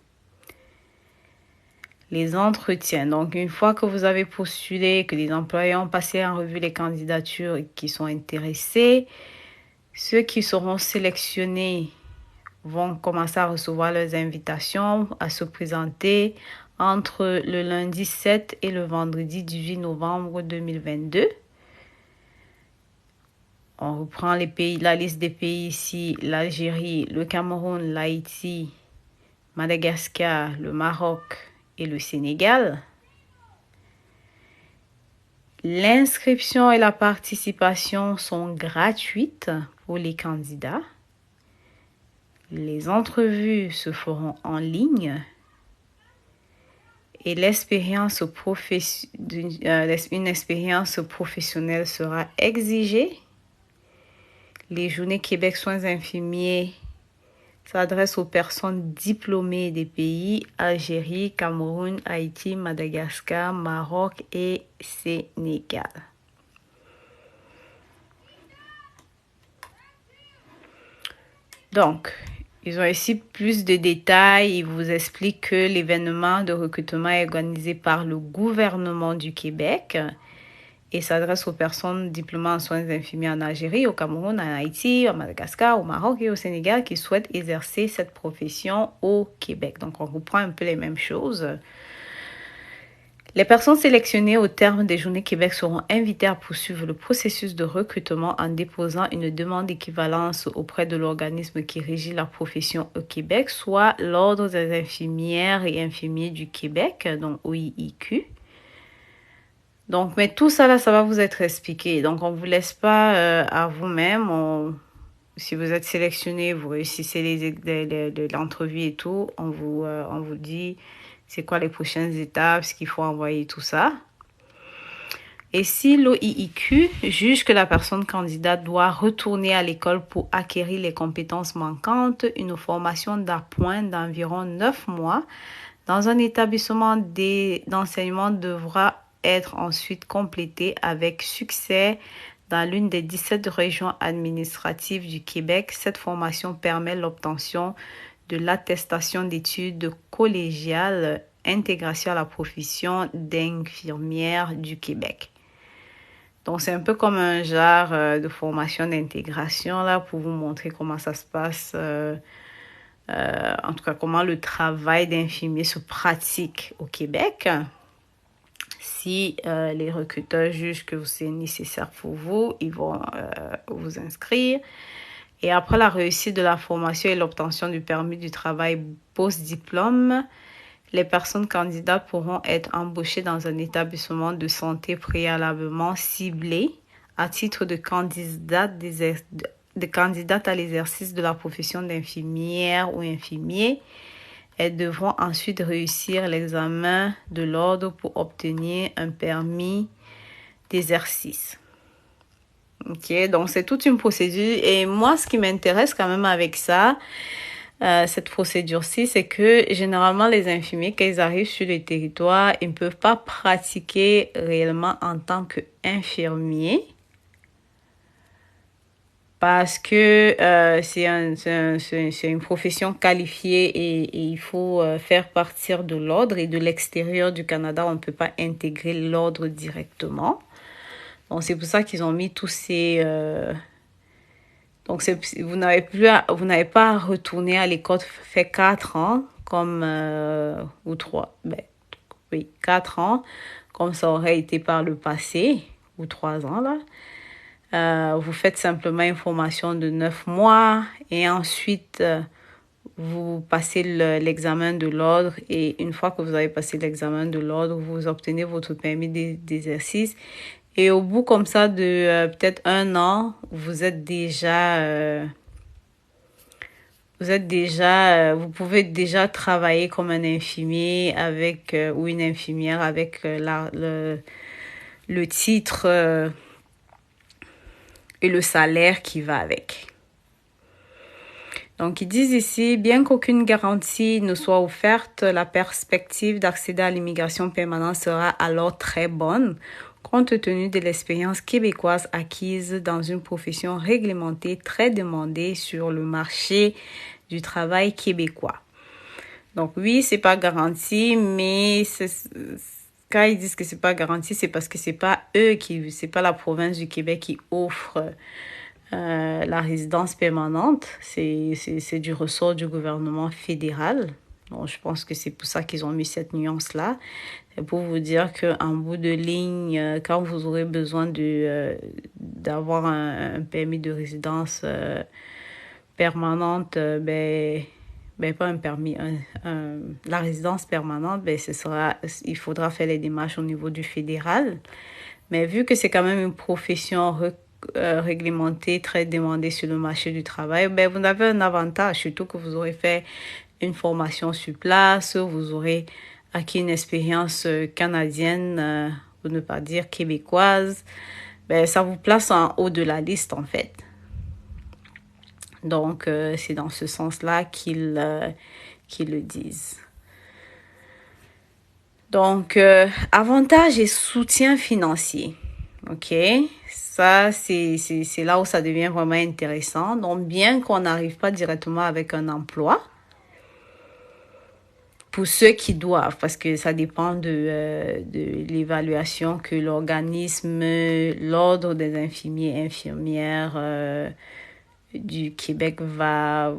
Les entretiens. Donc, une fois que vous avez postulé, que les employeurs ont passé en revue les candidatures et qui sont intéressés, ceux qui seront sélectionnés vont commencer à recevoir leurs invitations à se présenter entre le lundi 7 et le vendredi 18 novembre 2022. On reprend la liste des pays ici: l'Algérie, le Cameroun, l'Haïti, Madagascar, le Maroc et le Sénégal. L'inscription et la participation sont gratuites pour les candidats. Les entrevues se feront en ligne et une expérience professionnelle sera exigée. Les Journées Québec Soins Infirmiers s'adressent aux personnes diplômées des pays Algérie, Cameroun, Haïti, Madagascar, Maroc et Sénégal. Donc, ils ont ici plus de détails. Ils vous expliquent que l'événement de recrutement est organisé par le gouvernement du Québec et s'adresse aux personnes diplômées en soins infirmiers en Algérie, au Cameroun, en Haïti, au Madagascar, au Maroc et au Sénégal qui souhaitent exercer cette profession au Québec. Donc, on reprend un peu les mêmes choses. Les personnes sélectionnées au terme des Journées Québec seront invitées à poursuivre le processus de recrutement en déposant une demande d'équivalence auprès de l'organisme qui régit la profession au Québec, soit l'Ordre des infirmières et infirmiers du Québec, donc OIIQ. Donc, mais tout ça, là, ça va vous être expliqué. Donc, on ne vous laisse pas à vous-même. Si vous êtes sélectionné, vous réussissez l'entrevue et tout, on vous dit c'est quoi les prochaines étapes, ce qu'il faut envoyer, tout ça. Et si l'OIIQ juge que la personne candidate doit retourner à l'école pour acquérir les compétences manquantes, une formation d'appoint d'environ 9 mois dans un établissement d'enseignement devra être ensuite complétée avec succès dans l'une des 17 régions administratives du Québec. Cette formation permet l'obtention de l'attestation d'études collégiales intégration à la profession d'infirmière du Québec. Donc, c'est un peu comme un genre de formation d'intégration là pour vous montrer comment ça se passe, en tout cas comment le travail d'infirmier se pratique au Québec. Si les recruteurs jugent que c'est nécessaire pour vous, ils vont vous inscrire. Et après la réussite de la formation et l'obtention du permis du travail post-diplôme, les personnes candidates pourront être embauchées dans un établissement de santé préalablement ciblé à titre de candidate à l'exercice de la profession d'infirmière ou infirmier. Elles devront ensuite réussir l'examen de l'ordre pour obtenir un permis d'exercice. Ok, donc c'est toute une procédure. Et moi, ce qui m'intéresse quand même avec ça, cette procédure-ci, c'est que généralement, les infirmiers, quand ils arrivent sur le territoire, ils ne peuvent pas pratiquer réellement en tant qu'infirmiers. parce que c'est une profession qualifiée et il faut faire partir de l'ordre. Et de l'extérieur du Canada, on ne peut pas intégrer l'ordre directement. Donc, c'est pour ça qu'ils ont mis tous ces... donc, vous n'avez pas à retourner à l'école, fait 4 ans, comme... ou 3, oui, 4 ans, comme ça aurait été par le passé, ou 3 ans, là. Vous faites simplement une formation de 9 mois et ensuite vous passez l'examen de l'ordre et une fois que vous avez passé l'examen de l'ordre, vous obtenez votre permis d'exercice et au bout comme ça de peut-être 1 an, vous pouvez déjà travailler comme un infirmier avec ou une infirmière avec le titre et le salaire qui va avec. Donc, ils disent ici, bien qu'aucune garantie ne soit offerte, la perspective d'accéder à l'immigration permanente sera alors très bonne, compte tenu de l'expérience québécoise acquise dans une profession réglementée très demandée sur le marché du travail québécois. Donc, oui, c'est pas garanti, mais quand ils disent que c'est pas garanti, c'est parce que c'est pas la province du Québec qui offre la résidence permanente. C'est du ressort du gouvernement fédéral. Donc, je pense que c'est pour ça qu'ils ont mis cette nuance-là. C'est pour vous dire qu'en bout de ligne, quand vous aurez besoin d'avoir un permis de résidence permanente, pas un permis, la résidence permanente, il faudra faire les démarches au niveau du fédéral. Mais vu que c'est quand même une profession réglementée, très demandée sur le marché du travail, vous avez un avantage, surtout que vous aurez fait une formation sur place, vous aurez acquis une expérience canadienne, pour ne pas dire québécoise. Ça vous place en haut de la liste, en fait. Donc, c'est dans ce sens-là qu'ils le disent. Donc, avantages et soutien financier. OK? Ça, c'est là où ça devient vraiment intéressant. Donc, bien qu'on n'arrive pas directement avec un emploi, pour ceux qui doivent, parce que ça dépend de l'évaluation que l'Ordre des infirmiers et infirmières du Québec va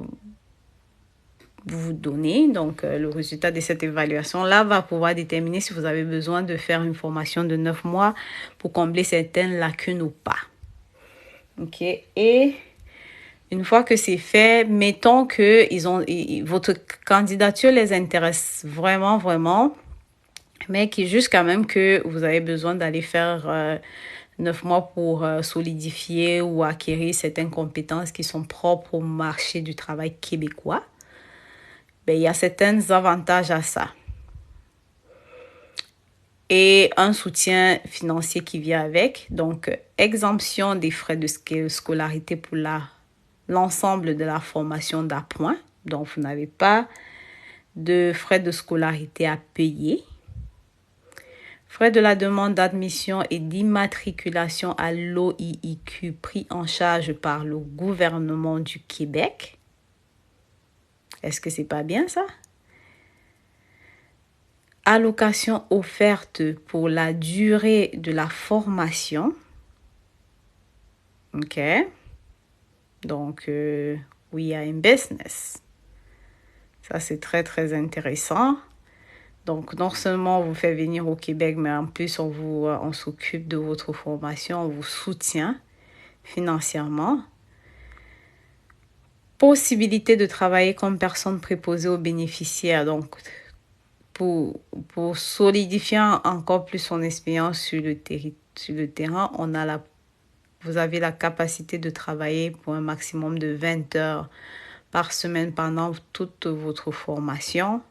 vous donner. Donc, le résultat de cette évaluation-là va pouvoir déterminer si vous avez besoin de faire une formation de 9 mois pour combler certaines lacunes ou pas. OK? Et une fois que c'est fait, mettons que votre candidature les intéresse vraiment, vraiment, mais qui juste quand même que vous avez besoin d'aller faire 9 mois pour solidifier ou acquérir certaines compétences qui sont propres au marché du travail québécois. Il y a certains avantages à ça. Et un soutien financier qui vient avec. Donc, exemption des frais de scolarité pour l'ensemble de la formation d'appoint. Donc, vous n'avez pas de frais de scolarité à payer. Frais de la demande d'admission et d'immatriculation à l'OIIQ pris en charge par le gouvernement du Québec. Est-ce que c'est pas bien ça? Allocation offerte pour la durée de la formation. OK. Donc, we are in business. Ça, c'est très, très intéressant. Donc, non seulement on vous fait venir au Québec, mais en plus, on s'occupe de votre formation, on vous soutient financièrement. Possibilité de travailler comme personne préposée aux bénéficiaires. Donc, pour solidifier encore plus son expérience sur le terrain, vous avez la capacité de travailler pour un maximum de 20 heures par semaine pendant toute votre formation.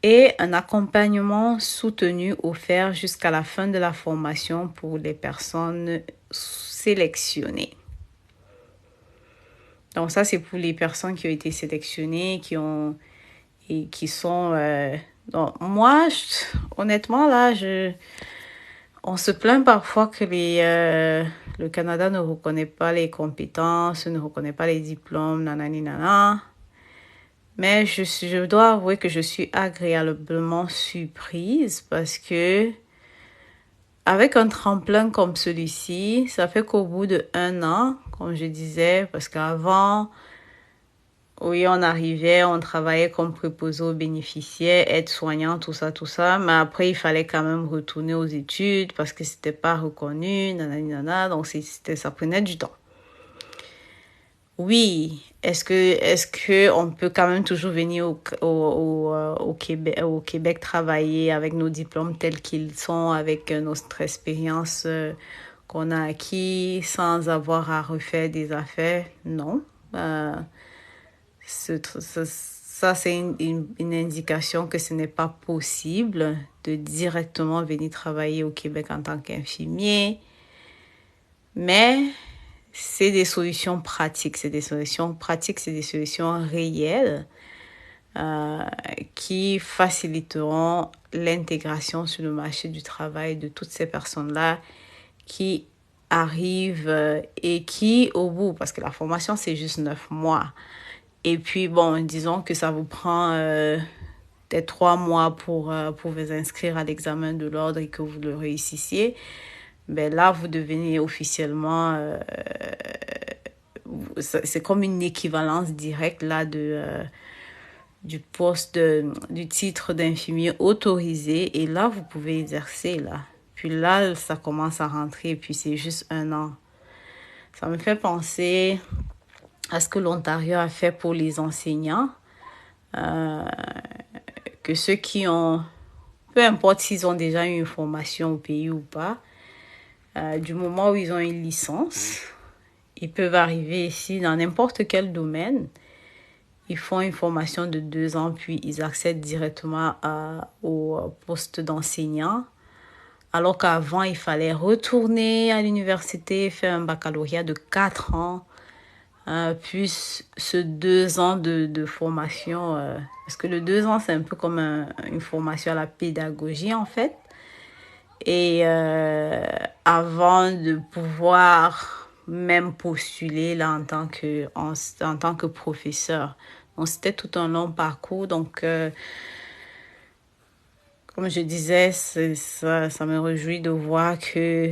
Et un accompagnement soutenu offert jusqu'à la fin de la formation pour les personnes sélectionnées. Donc ça, c'est pour les personnes qui ont été sélectionnées, qui sont... donc moi, honnêtement, là, On se plaint parfois que le Canada ne reconnaît pas les compétences, ne reconnaît pas les diplômes, nanani nana. Mais je dois avouer que je suis agréablement surprise parce que avec un tremplin comme celui-ci, ça fait qu'au bout d'1 an, comme je disais, parce qu'avant, oui, on arrivait, on travaillait comme préposé aux bénéficiaires, aide-soignant, tout ça. Mais après, il fallait quand même retourner aux études parce que c'était pas reconnu, nanani nana. Donc, ça prenait du temps. Oui, est-ce que on peut quand même toujours venir au Québec travailler avec nos diplômes tels qu'ils sont, avec notre expérience qu'on a acquis sans avoir à refaire des affaires? Non. Euh, ça, c'est une indication que ce n'est pas possible de directement venir travailler au Québec en tant qu'infirmier. Mais c'est des solutions pratiques, c'est des solutions réelles euh, qui faciliteront l'intégration sur le marché du travail de toutes ces personnes-là qui arrivent et qui, au bout, parce que la formation, c'est juste 9 mois. Et puis, bon, disons que ça vous prend peut-être 3 mois pour vous inscrire à l'examen de l'ordre et que vous le réussissiez. Ben là, vous devenez officiellement c'est comme une équivalence directe là du du titre d'infirmier autorisé. Et là, vous pouvez exercer là. Puis là, ça commence à rentrer. Et puis c'est juste 1 an. Ça me fait penser à ce que l'Ontario a fait pour les enseignants. Euh, que ceux qui ont, peu importe s'ils ont déjà eu une formation au pays ou pas, du moment où ils ont une licence, ils peuvent arriver ici dans n'importe quel domaine. Ils font une formation de 2 ans, puis ils accèdent directement au poste d'enseignant. Alors qu'avant, il fallait retourner à l'université, faire un baccalauréat de 4 ans, plus ce 2 ans de formation. Parce que le 2 ans, c'est un peu comme une formation à la pédagogie, en fait. Et avant de pouvoir même postuler là en tant que professeur. Donc, c'était tout un long parcours. Donc, comme je disais, ça me réjouit de voir que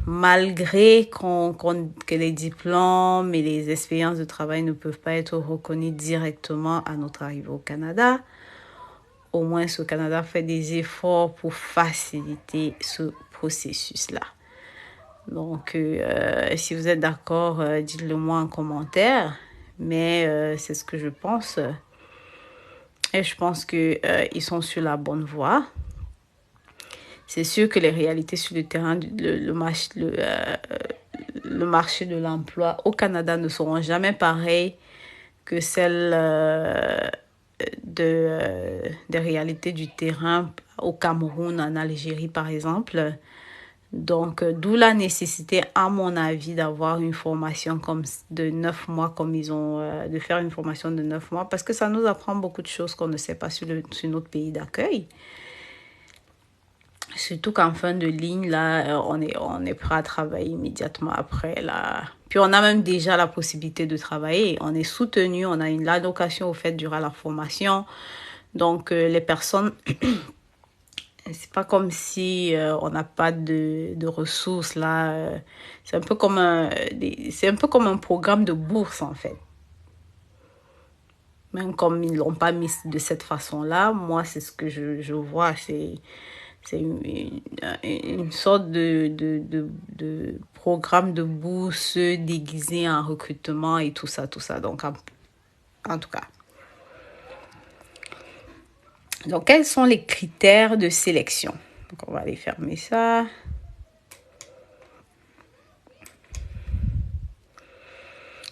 malgré que les diplômes et les expériences de travail ne peuvent pas être reconnus directement à notre arrivée au Canada, au moins ce Canada fait des efforts pour faciliter ce processus-là. Donc, si vous êtes d'accord, dites-le moi en commentaire. Mais c'est ce que je pense. Et je pense qu'ils sont sur la bonne voie. C'est sûr que les réalités sur le terrain, le marché de l'emploi au Canada ne seront jamais pareilles que celles des réalités du terrain au Cameroun, en Algérie par exemple. Donc, d'où la nécessité, à mon avis, d'avoir une formation comme de 9 mois, comme ils ont, de faire une formation de 9 mois, parce que ça nous apprend beaucoup de choses qu'on ne sait pas sur notre pays d'accueil. Surtout qu'en fin de ligne, là, on est prêt à travailler immédiatement après, là. Puis on a même déjà la possibilité de travailler. On est soutenu, on a une allocation au fait durant la formation. Donc, les personnes, c'est pas comme si on n'a pas de ressources, là. C'est un peu comme c'est un peu comme un programme de bourse, en fait. Même comme ils l'ont pas mis de cette façon-là, moi, c'est ce que je vois. C'est une sorte de programme de bourse déguisé en recrutement et tout ça, tout ça. Donc, en tout cas. Donc, quels sont les critères de sélection? Donc, on va aller fermer ça.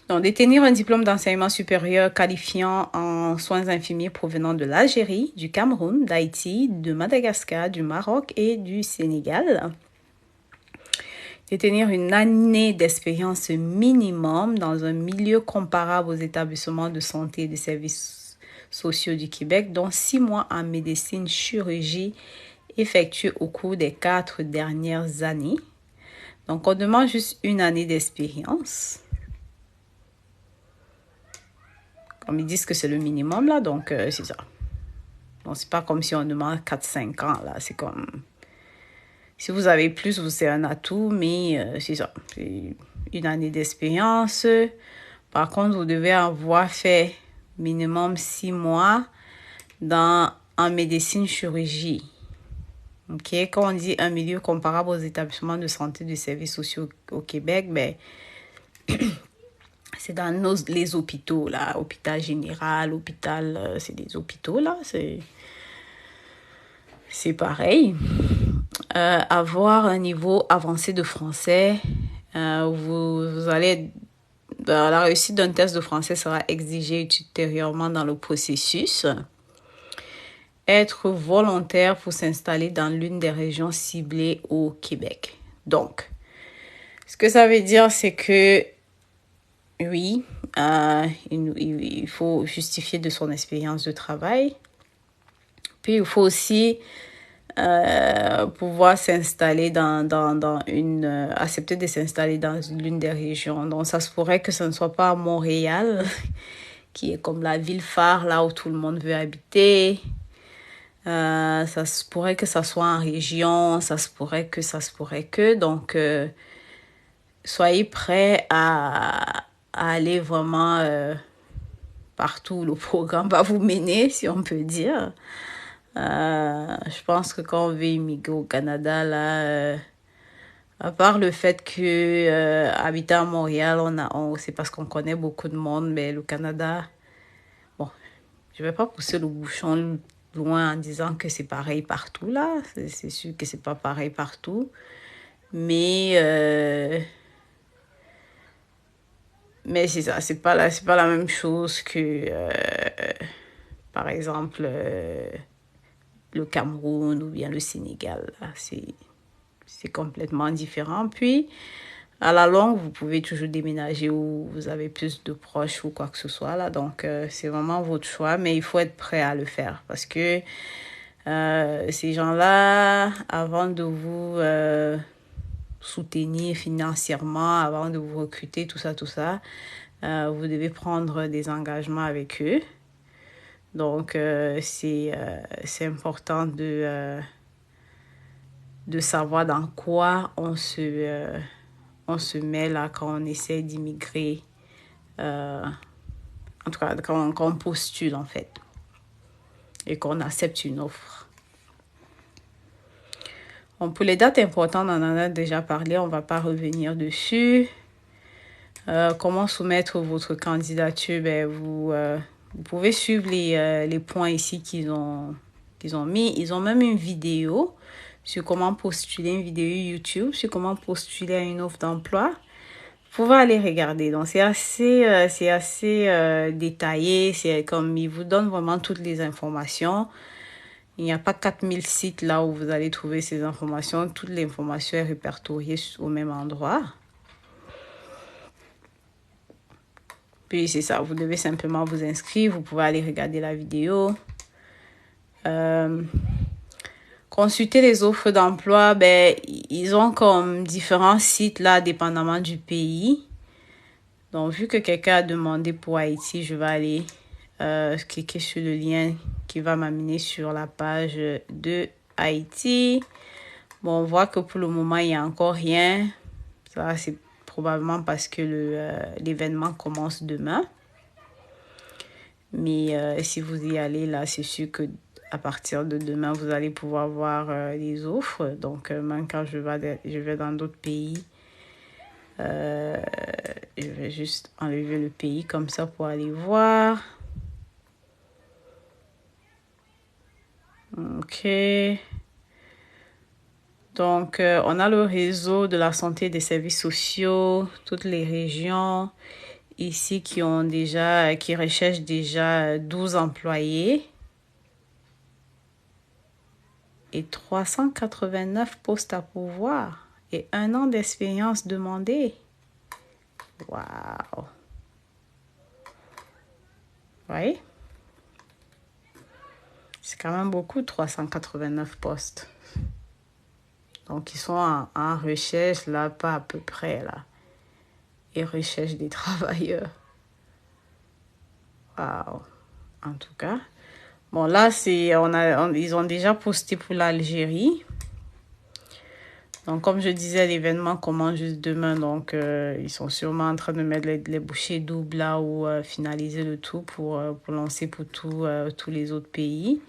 Donc, détenir un diplôme d'enseignement supérieur qualifiant en soins infirmiers provenant de l'Algérie, du Cameroun, d'Haïti, de Madagascar, du Maroc et du Sénégal. Détenir une année d'expérience minimum dans un milieu comparable aux établissements de santé et de services sociaux du Québec, dont 6 mois en médecine, chirurgie effectués au cours des 4 dernières années. Donc, on demande juste 1 année d'expérience. Comme ils disent que c'est le minimum, là, donc c'est ça. Donc, c'est pas comme si on demande 4-5 ans, là. C'est comme... Si vous avez plus, c'est un atout, mais c'est ça. C'est 1 année d'expérience. Par contre, vous devez avoir fait minimum 6 mois en médecine chirurgie. OK? Quand on dit un milieu comparable aux établissements de santé de services sociaux au Québec, ben, c'est dans les hôpitaux, là. Hôpital général, hôpital, c'est des hôpitaux, là. C'est pareil. Avoir un niveau avancé de français, vous allez... La réussite d'un test de français sera exigée ultérieurement dans le processus. Être volontaire pour s'installer dans l'une des régions ciblées au Québec. Donc, ce que ça veut dire, c'est que oui, il faut justifier de son expérience de travail. Puis, il faut aussi pouvoir s'installer accepter de s'installer dans l'une des régions. Donc, ça se pourrait que ce ne soit pas à Montréal, qui est comme la ville phare, là où tout le monde veut habiter. Ça se pourrait que ça soit en région, ça se pourrait que. Donc, soyez prêts à aller vraiment partout où le programme va vous mener, si on peut dire. Je pense que quand on veut immigrer au Canada, là, à part le fait que habiter à Montréal, c'est parce qu'on connaît beaucoup de monde, mais le Canada, bon, je vais pas pousser le bouchon loin en disant que c'est pareil partout, là. C'est sûr que c'est pas pareil partout. Mais c'est ça, c'est pas la même chose que, par exemple, le Cameroun ou bien le Sénégal. Là. C'est complètement différent. Puis, à la longue, vous pouvez toujours déménager où vous avez plus de proches ou quoi que ce soit. Là. Donc, c'est vraiment votre choix, mais il faut être prêt à le faire parce que ces gens-là, avant de vous soutenir financièrement, avant de vous recruter, tout ça, vous devez prendre des engagements avec eux. Donc, c'est important de savoir dans quoi on se met là quand on essaie d'immigrer. En tout cas, quand on postule, en fait, et qu'on accepte une offre. Bon, pour les dates importantes, on en a déjà parlé, on ne va pas revenir dessus. Comment soumettre votre candidature? Ben, vous pouvez suivre les points ici qu'ils ont mis. Ils ont même une vidéo sur comment postuler, une vidéo YouTube sur comment postuler à une offre d'emploi. Vous pouvez aller regarder. Donc, c'est assez détaillé. C'est comme, ils vous donnent vraiment toutes les informations. Il n'y a pas 4000 sites là où vous allez trouver ces informations. Toute l'information est répertoriée au même endroit. Puis c'est ça, vous devez simplement vous inscrire. Vous pouvez aller regarder la vidéo. Consulter les offres d'emploi, ben, ils ont comme différents sites là, dépendamment du pays. Donc, vu que quelqu'un a demandé pour Haïti, je vais aller cliquer sur le lien qui va m'amener sur la page de Haïti. Bon, on voit que pour le moment, il n'y a encore rien. Ça, c'est probablement parce que l'événement commence demain. Mais si vous y allez, là, c'est sûr que à partir de demain, vous allez pouvoir voir les offres. Donc, même quand je vais dans d'autres pays, je vais juste enlever le pays comme ça pour aller voir. OK. Donc, on a le réseau de la santé et des services sociaux, toutes les régions ici qui recherchent déjà 12 employés et 389 postes à pourvoir et 1 an d'expérience demandée. Wow! Oui? C'est quand même beaucoup, 389 postes. Donc, ils sont en recherche, là, pas à peu près, là. Ils recherchent des travailleurs. Waouh. En tout cas. Bon, là, ils ont déjà posté pour l'Algérie. Donc, comme je disais, l'événement commence juste demain. Donc, ils sont sûrement en train de mettre les bouchées doubles là ou finaliser le tout pour lancer pour tous les autres pays.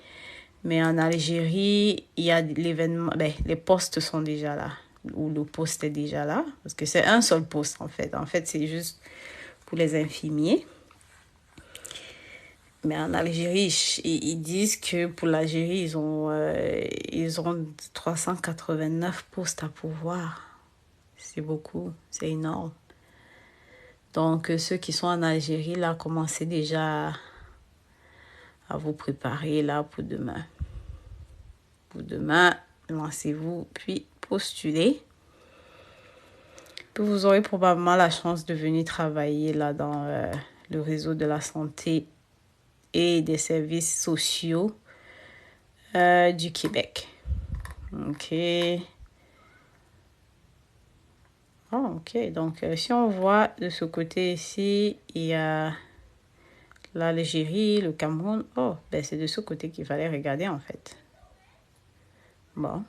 Mais en Algérie, il y a l'événement. Ben, les postes sont déjà là. Ou le poste est déjà là. Parce que c'est un seul poste, en fait. En fait, c'est juste pour les infirmiers. Mais en Algérie, ils disent que pour l'Algérie, ils ont 389 postes à pourvoir. C'est beaucoup, c'est énorme. Donc, ceux qui sont en Algérie, là, commencez déjà à vous préparer, là, pour demain. Pour demain, lancez-vous, puis postulez. Puis vous aurez probablement la chance de venir travailler, là, dans le réseau de la santé et des services sociaux du Québec. OK. Oh, OK. Donc, si on voit de ce côté ici, il y a l'Algérie, le Cameroun. Oh, ben c'est de ce côté qu'il fallait regarder, en fait. Bon.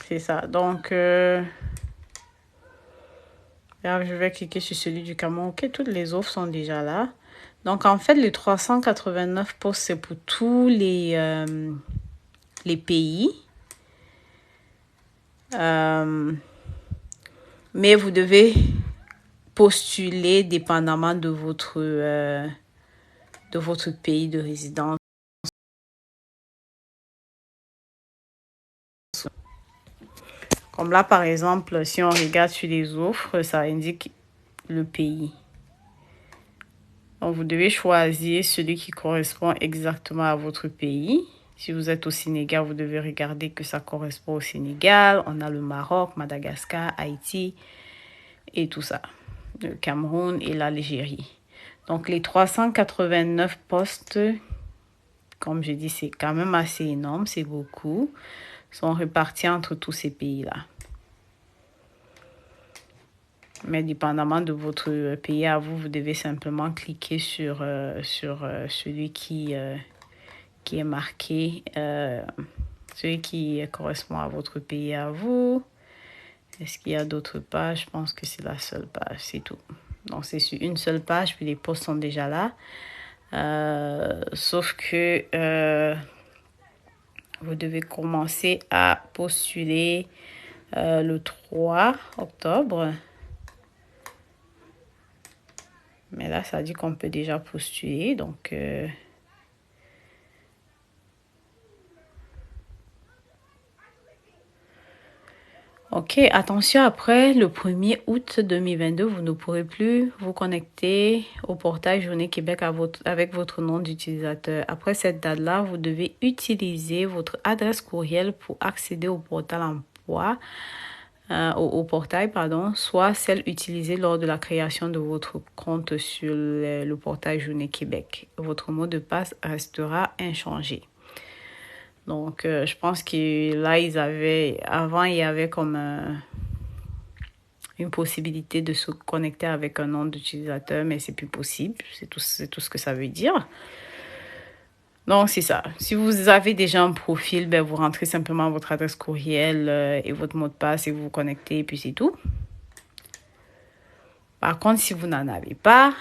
C'est ça. Donc, je vais cliquer sur celui du Cameroun. OK, toutes les offres sont déjà là. Donc, en fait, les 389 postes, c'est pour tous les pays. Mais vous devez postuler dépendamment de votre pays de résidence. Comme là, par exemple, si on regarde sur les offres, ça indique le pays. Donc, vous devez choisir celui qui correspond exactement à votre pays. Si vous êtes au Sénégal, vous devez regarder que ça correspond au Sénégal. On a le Maroc, Madagascar, Haïti et tout ça. Le Cameroun et l'Algérie. Donc, les 389 postes, comme je dis, c'est quand même assez énorme, c'est beaucoup, sont répartis entre tous ces pays-là. Mais dépendamment de votre pays à vous, vous devez simplement cliquer sur celui qui est marqué, celui qui correspond à votre pays à vous. Est-ce qu'il y a d'autres pages? Je pense que c'est la seule page, c'est tout. Donc, c'est sur une seule page, puis les postes sont déjà là. Sauf que vous devez commencer à postuler le 3 octobre. Mais là, ça dit qu'on peut déjà postuler. Donc, OK, attention, après le 1er août 2022, vous ne pourrez plus vous connecter au portail Journée Québec avec votre nom d'utilisateur. Après cette date-là, vous devez utiliser votre adresse courriel pour accéder au portail emploi, au portail, soit celle utilisée lors de la création de votre compte sur le portail Journée Québec. Votre mot de passe restera inchangé. Donc, je pense que là, avant, il y avait comme une possibilité de se connecter avec un nom d'utilisateur, mais c'est plus possible. C'est tout ce que ça veut dire. Donc, c'est ça. Si vous avez déjà un profil, ben, vous rentrez simplement votre adresse courriel et votre mot de passe et vous vous connectez, et puis c'est tout. Par contre, si vous n'en avez pas,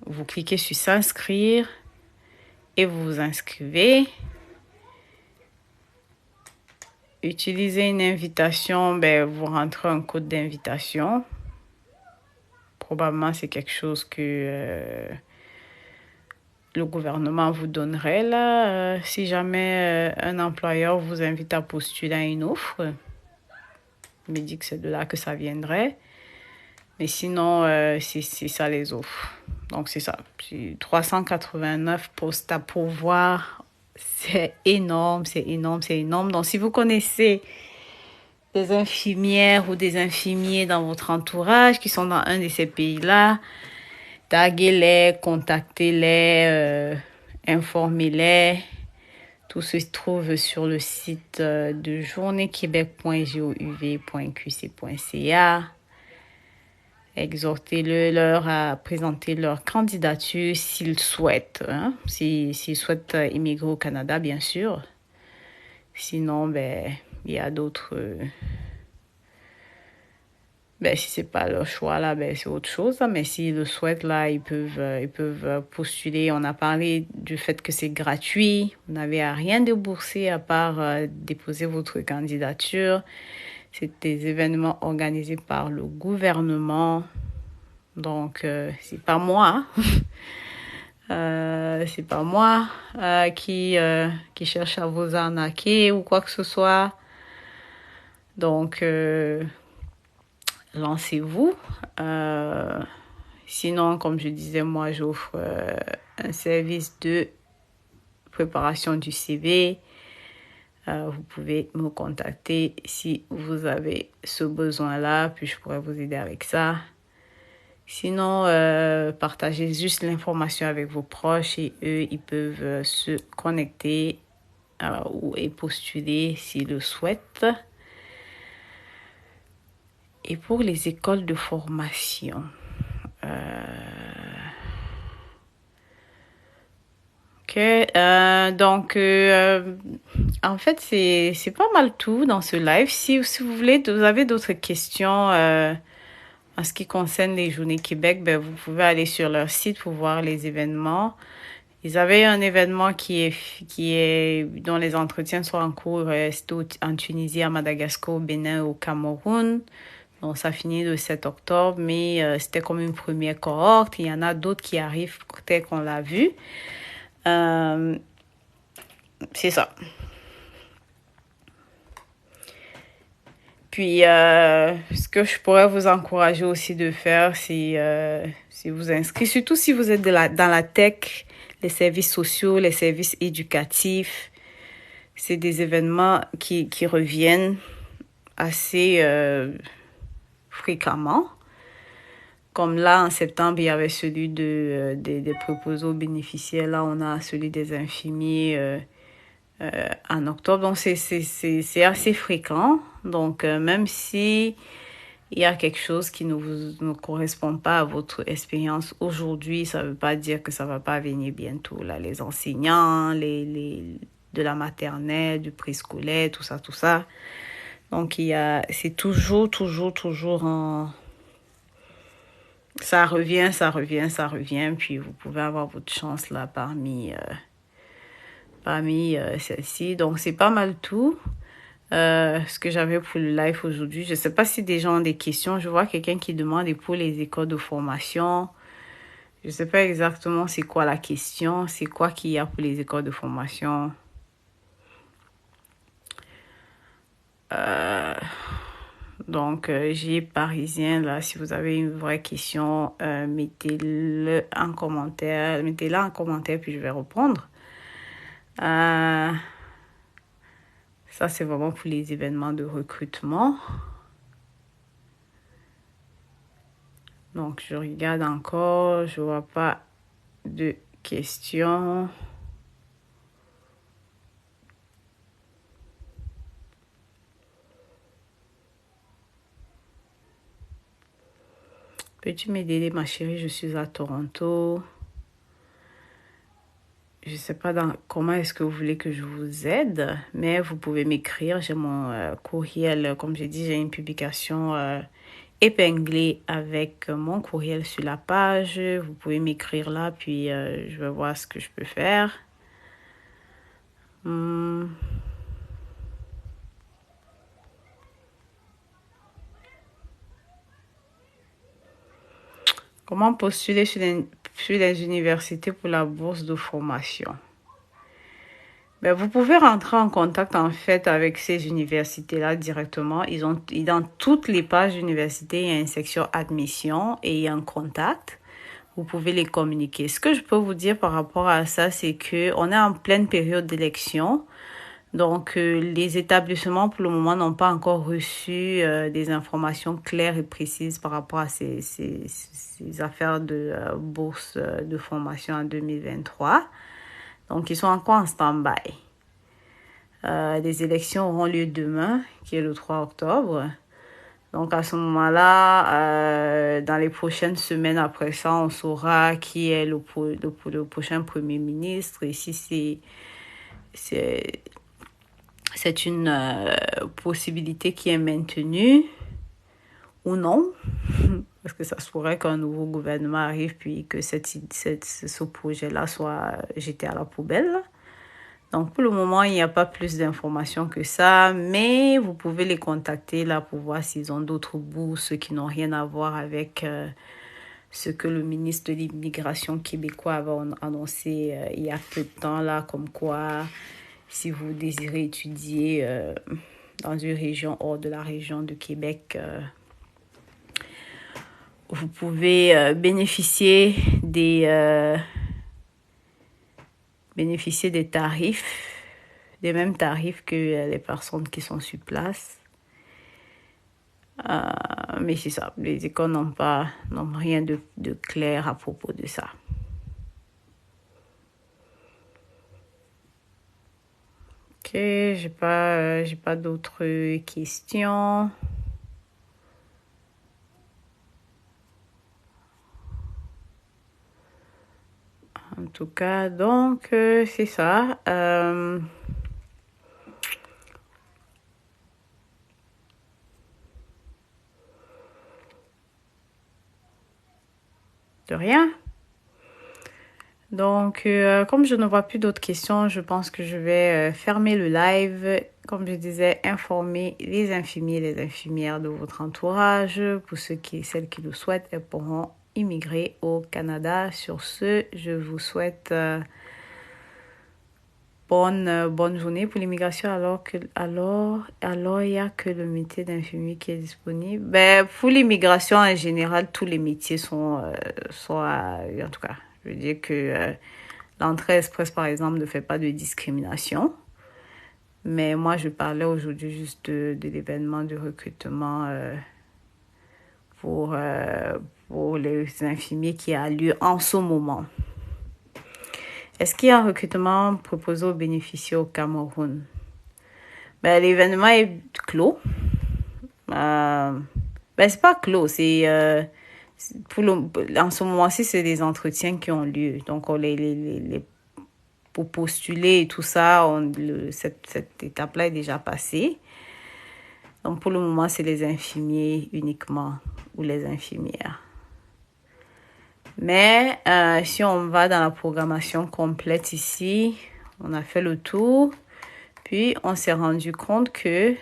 vous cliquez sur s'inscrire et vous vous inscrivez. Utilisez une invitation, ben, vous rentrez un code d'invitation. Probablement, c'est quelque chose que le gouvernement vous donnerait là. Si jamais un employeur vous invite à postuler à une offre, il me dit que c'est de là que ça viendrait. Mais sinon, c'est ça les offres. Donc, c'est ça. 389 postes à pourvoir. C'est énorme, c'est énorme, c'est énorme. Donc, si vous connaissez des infirmières ou des infirmiers dans votre entourage qui sont dans un de ces pays-là, taguez-les, contactez-les, informez-les Tout se trouve sur le site de journéequebec.gouv.qc.ca. Exhortez-le à présenter leur candidature s'ils souhaitent. S'ils souhaitent immigrer au Canada, bien sûr. Sinon, il y a d'autres... si c'est pas leur choix, là, c'est autre chose. Mais s'ils le souhaitent, là, ils peuvent postuler. On a parlé du fait que c'est gratuit. Vous n'avez à rien débourser à part déposer votre candidature. C'est des événements organisés par le gouvernement. Donc, c'est pas moi. C'est pas moi qui cherche à vous arnaquer ou quoi que ce soit. Donc, lancez-vous. Sinon, comme je disais, moi, j'offre un service de préparation du CV. Vous pouvez me contacter si vous avez ce besoin-là, puis je pourrais vous aider avec ça. Sinon, partagez juste l'information avec vos proches et eux, ils peuvent se connecter et postuler s'ils le souhaitent. Et pour les écoles de formation, en fait, c'est pas mal tout dans ce live. Si vous voulez, vous avez d'autres questions en ce qui concerne les Journées Québec, vous pouvez aller sur leur site pour voir les événements. Ils avaient un événement dont les entretiens sont en cours. C'était en Tunisie, à Madagascar, au Bénin, au Cameroun. Donc, ça finit le 7 octobre, mais c'était comme une première cohorte. Il y en a d'autres qui arrivent, tel qu'on l'a vu. C'est ça. Puis, ce que je pourrais vous encourager aussi de faire, c'est vous inscrire, surtout si vous êtes dans la tech, les services sociaux, les services éducatifs. C'est des événements qui reviennent assez fréquemment. Comme là, en septembre, il y avait celui des préposés aux bénéficiaires. Là, on a celui des infirmiers en octobre. Donc, c'est assez fréquent. Donc, même si il y a quelque chose qui ne correspond pas à votre expérience aujourd'hui, ça ne veut pas dire que ça ne va pas venir bientôt. Là, les enseignants, de la maternelle, du préscolaire, tout ça. Donc, c'est toujours en... Ça revient. Puis, vous pouvez avoir votre chance là parmi celles-ci. Donc, c'est pas mal tout ce que j'avais pour le live aujourd'hui. Je sais pas si des gens ont des questions. Je vois quelqu'un qui demande et pour les écoles de formation. Je sais pas exactement c'est quoi la question. C'est quoi qu'il y a pour les écoles de formation. Donc, j'ai Parisien, là, si vous avez une vraie question, mettez-la en commentaire, puis je vais répondre. Ça, c'est vraiment pour les événements de recrutement. Donc, je regarde encore, je vois pas de questions. Peux-tu m'aider, ma chérie? Je suis à Toronto. Je ne sais pas comment est-ce que vous voulez que je vous aide, mais vous pouvez m'écrire. J'ai mon courriel. Comme j'ai dit, j'ai une publication épinglée avec mon courriel sur la page. Vous pouvez m'écrire là, puis je vais voir ce que je peux faire. Comment postuler sur les universités pour la bourse de formation? Vous pouvez rentrer en contact en fait avec ces universités-là directement. Dans toutes les pages d'université, il y a une section admission et il y a un contact. Vous pouvez les communiquer. Ce que je peux vous dire par rapport à ça, c'est que on est en pleine période d'élection. Donc, les établissements, pour le moment, n'ont pas encore reçu des informations claires et précises par rapport à ces affaires de bourse de formation en 2023. Donc, ils sont encore en stand-by. Les élections auront lieu demain, qui est le 3 octobre. Donc à ce moment-là, dans les prochaines semaines après ça, on saura qui est le prochain Premier ministre et si c'est une possibilité qui est maintenue ou non. Parce que ça se pourrait qu'un nouveau gouvernement arrive puis que ce projet-là soit jeté à la poubelle. Donc, pour le moment, il n'y a pas plus d'informations que ça, mais vous pouvez les contacter là pour voir s'ils ont d'autres bourses qui n'ont rien à voir avec ce que le ministre de l'immigration québécois avait annoncé il y a peu de temps là, comme quoi, si vous désirez étudier dans une région hors de la région de Québec, vous pouvez bénéficier des tarifs, des mêmes tarifs que les personnes qui sont sur place. Mais c'est ça, les écoles n'ont rien de clair à propos de ça. Ok, j'ai pas d'autres questions. En tout cas, donc, c'est ça. De rien. Donc, comme je ne vois plus d'autres questions, je pense que je vais fermer le live. Comme je disais, informer les infirmiers et les infirmières de votre entourage. Pour celles qui le souhaitent, elles pourront immigrer au Canada. Sur ce, je vous souhaite bonne journée pour l'immigration alors il n'y a que le métier d'infirmier qui est disponible. Ben, pour l'immigration en général, tous les métiers sont en tout cas, je veux dire que l'entrée express par exemple ne fait pas de discrimination. Mais moi je parlais aujourd'hui juste de l'événement de recrutement pour les infirmiers qui a lieu en ce moment. Est-ce qu'il y a un recrutement proposé aux bénéficiaires au Cameroun? Ben, l'événement est clos. C'est pas clos, c'est en ce moment-ci, c'est des entretiens qui ont lieu. Donc, pour postuler et tout ça, cette étape-là est déjà passée. Donc, pour le moment, c'est les infirmiers uniquement ou les infirmières. Mais si on va dans la programmation complète ici, on a fait le tour, puis on s'est rendu compte que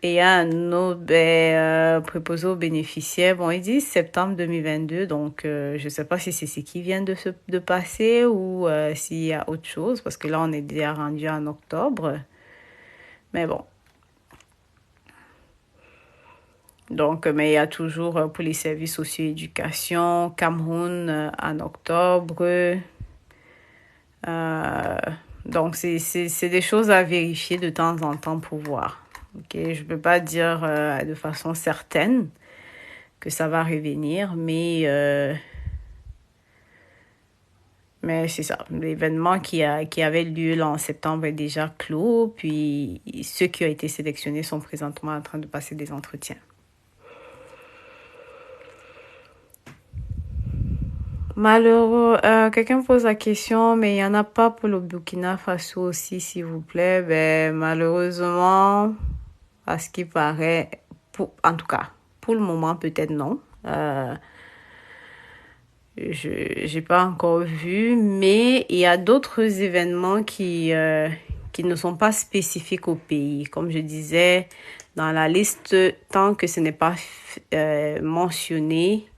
il y a un autre préposé aux bénéficiaires. Bon, ils disent septembre 2022, donc je ne sais pas si c'est ce qui vient de passer ou s'il y a autre chose, parce que là, on est déjà rendu en octobre. Mais bon. Donc, mais il y a toujours pour les services socio-éducation, Cameroun en octobre. Donc, c'est des choses à vérifier de temps en temps pour voir. Okay? Je ne peux pas dire de façon certaine que ça va revenir, mais c'est ça. L'événement qui avait lieu là en septembre est déjà clos, puis ceux qui ont été sélectionnés sont présentement en train de passer des entretiens. Malheureux, quelqu'un me pose la question, mais il n'y en a pas pour le Burkina Faso aussi, s'il vous plaît. Ben, malheureusement, à ce qui paraît, en tout cas, pour le moment, peut-être non. Je n'ai pas encore vu, mais il y a d'autres événements qui ne sont pas spécifiques au pays. Comme je disais, dans la liste, tant que ce n'est pas mentionné,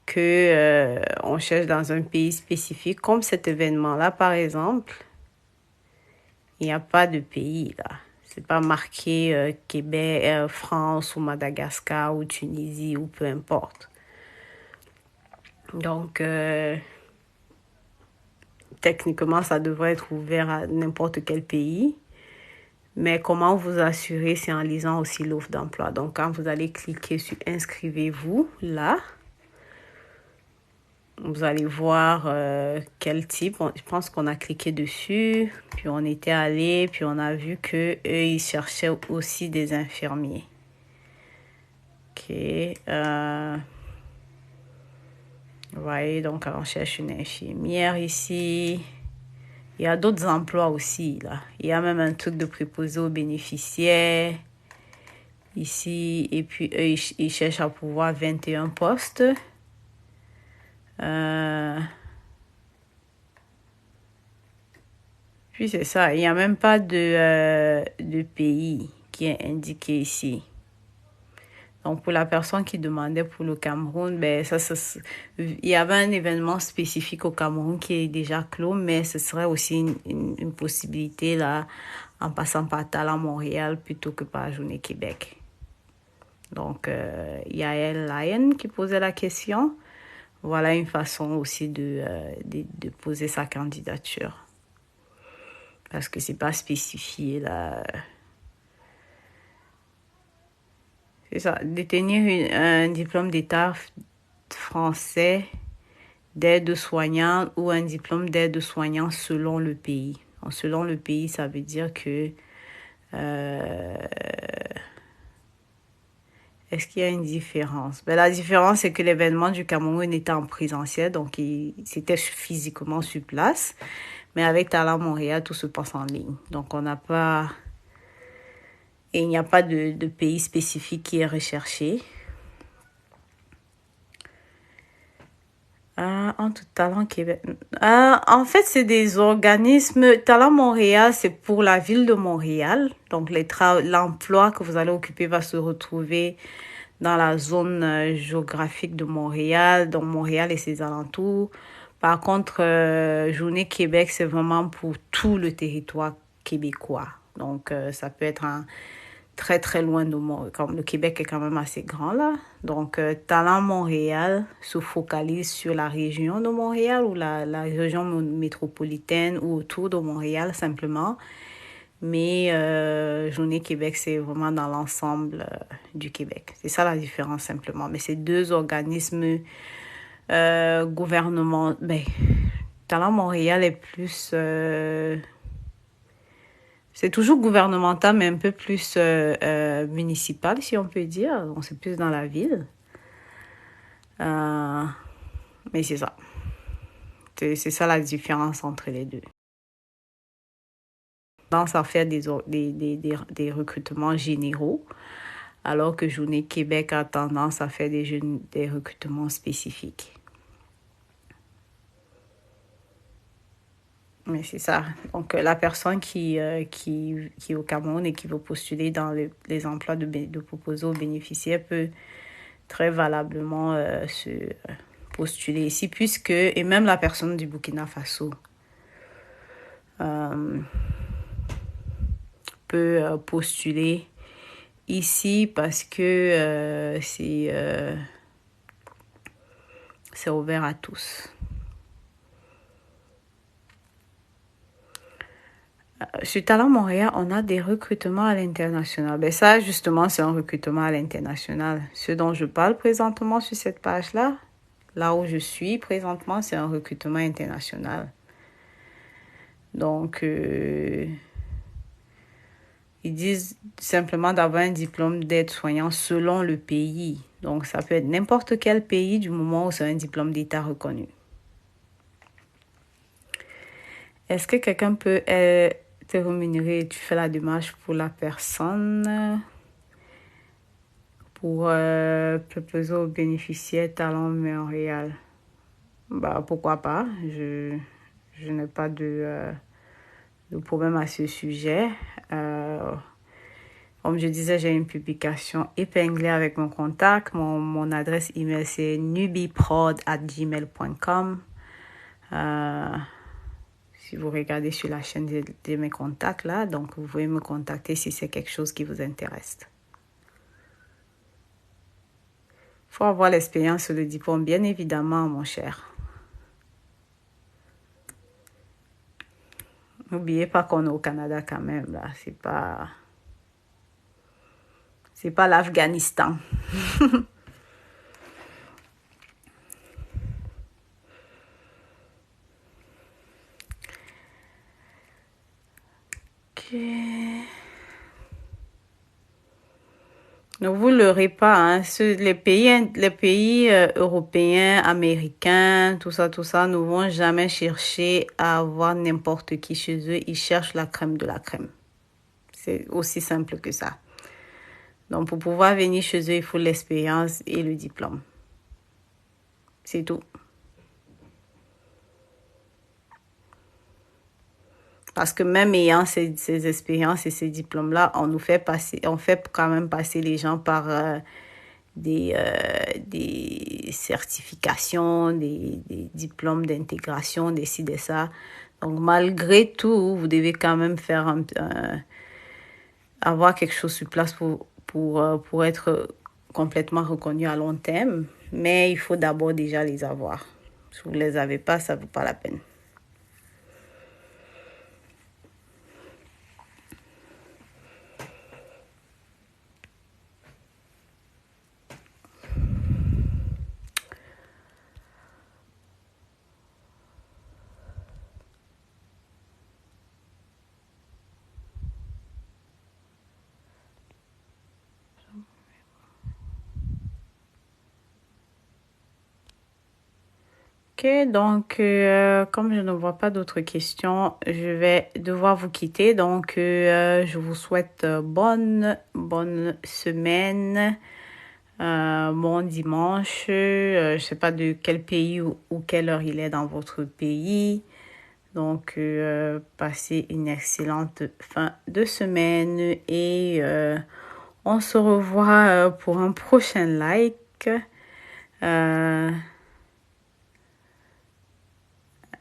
que on cherche dans un pays spécifique, comme cet événement-là, par exemple, il n'y a pas de pays là. C'est pas marqué Québec, France ou Madagascar ou Tunisie ou peu importe. Donc, techniquement, ça devrait être ouvert à n'importe quel pays. Mais comment vous assurer, c'est en lisant aussi l'offre d'emploi. Donc, quand vous allez cliquer sur « Inscrivez-vous » là, Vous allez voir quel type. Je pense qu'on a cliqué dessus, puis on était allé, puis on a vu que eux ils cherchaient aussi des infirmiers. Ok. Vous voyez, donc on cherche une infirmière ici. Il y a d'autres emplois aussi, là. Il y a même un truc de préposé aux bénéficiaires ici. Et puis, eux, ils cherchent à pouvoir 21 postes. Puis, c'est ça. Il n'y a même pas de pays qui est indiqué ici. Donc, pour la personne qui demandait pour le Cameroun, ben, il y avait un événement spécifique au Cameroun qui est déjà clos, mais ce serait aussi une possibilité là, en passant par Talent Montréal plutôt que par Journée Québec. Donc, Yael Lyon qui posait la question. Voilà une façon aussi de poser sa candidature. Parce que c'est pas spécifié là. C'est ça, détenir un diplôme d'état français d'aide-soignant ou un diplôme d'aide-soignant selon le pays. Donc, selon le pays, ça veut dire que est-ce qu'il y a une différence? Ben, la différence, c'est que l'événement du Cameroun était en présentiel, donc c'était physiquement sur place. Mais avec Talent Montréal, tout se passe en ligne. Donc, on n'a pas... Et il n'y a pas de pays spécifique qui est recherché. En tout Talent Québec. En fait, c'est des organismes. Talent Montréal, c'est pour la ville de Montréal. Donc, l'emploi que vous allez occuper va se retrouver dans la zone géographique de Montréal, donc Montréal et ses alentours. Par contre, Journée Québec, c'est vraiment pour tout le territoire québécois. Donc, ça peut être très, très loin de Montréal. Comme le Québec est quand même assez grand, là. Donc, Talent Montréal se focalise sur la région de Montréal ou la région métropolitaine ou autour de Montréal, simplement. Mais Journée Québec, c'est vraiment dans l'ensemble du Québec. C'est ça la différence, simplement. Mais c'est deux organismes gouvernement. Ben, Talent Montréal est plus... c'est toujours gouvernemental, mais un peu plus municipal, si on peut dire. Donc, c'est plus dans la ville. Mais c'est ça. C'est ça la différence entre les deux. Tendance à faire des recrutements généraux, alors que Journée Québec a tendance à faire des recrutements spécifiques. Mais c'est ça. Donc, la personne qui est au Cameroun et qui veut postuler dans les emplois de proposés aux bénéficiaires peut très valablement se postuler ici, puisque, et même la personne du Burkina Faso peut postuler ici parce que c'est ouvert à tous. Sur Talent Montréal, on a des recrutements à l'international. Ben ça, justement, c'est un recrutement à l'international. Ce dont je parle présentement sur cette page-là, là où je suis présentement, c'est un recrutement international. Donc, ils disent simplement d'avoir un diplôme d'aide-soignant selon le pays. Donc, ça peut être n'importe quel pays du moment où c'est un diplôme d'État reconnu. Est-ce que quelqu'un peut te rémunérer et tu fais la démarche pour la personne pour proposer aux bénéficiaires Talent Montréal? Bah, pourquoi pas? Je n'ai pas de problème à ce sujet. Comme je disais, j'ai une publication épinglée avec mon contact. Mon adresse email, c'est nubiprod@gmail.com. Si vous regardez sur la chaîne de mes contacts là, donc vous pouvez me contacter si c'est quelque chose qui vous intéresse. Il faut avoir l'expérience sur le diplôme, bien évidemment, mon cher. N'oubliez pas qu'on est au Canada quand même, là. C'est pas l'Afghanistan. Ne vous leurrez pas, hein. Les pays européens, américains, tout ça, ne vont jamais chercher à avoir n'importe qui chez eux. Ils cherchent la crème de la crème. C'est aussi simple que ça. Donc, pour pouvoir venir chez eux, il faut l'expérience et le diplôme. C'est tout. Parce que même ayant ces expériences et ces diplômes-là, on fait quand même passer les gens par des certifications, des diplômes d'intégration, des ci, des ça. Donc, malgré tout, vous devez quand même avoir quelque chose sur place pour être complètement reconnu à long terme. Mais il faut d'abord déjà les avoir. Si vous ne les avez pas, ça ne vaut pas la peine. Ok, donc comme je ne vois pas d'autres questions, je vais devoir vous quitter. Donc, je vous souhaite bonne semaine, bon dimanche. Je ne sais pas de quel pays ou quelle heure il est dans votre pays. Donc, passez une excellente fin de semaine et on se revoit pour un prochain like.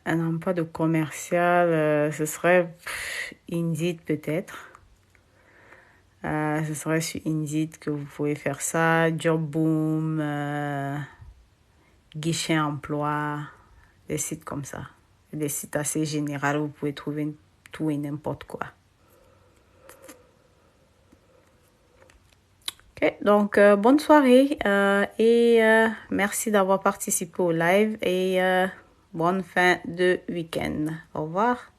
Un emploi de commercial, ce serait Indeed peut-être. Ce serait sur Indeed que vous pouvez faire ça. Job Boom, Guichet Emploi, des sites comme ça. Des sites assez généraux où vous pouvez trouver tout et n'importe quoi. Ok, donc bonne soirée et merci d'avoir participé au live et bonne fin de week-end. Au revoir.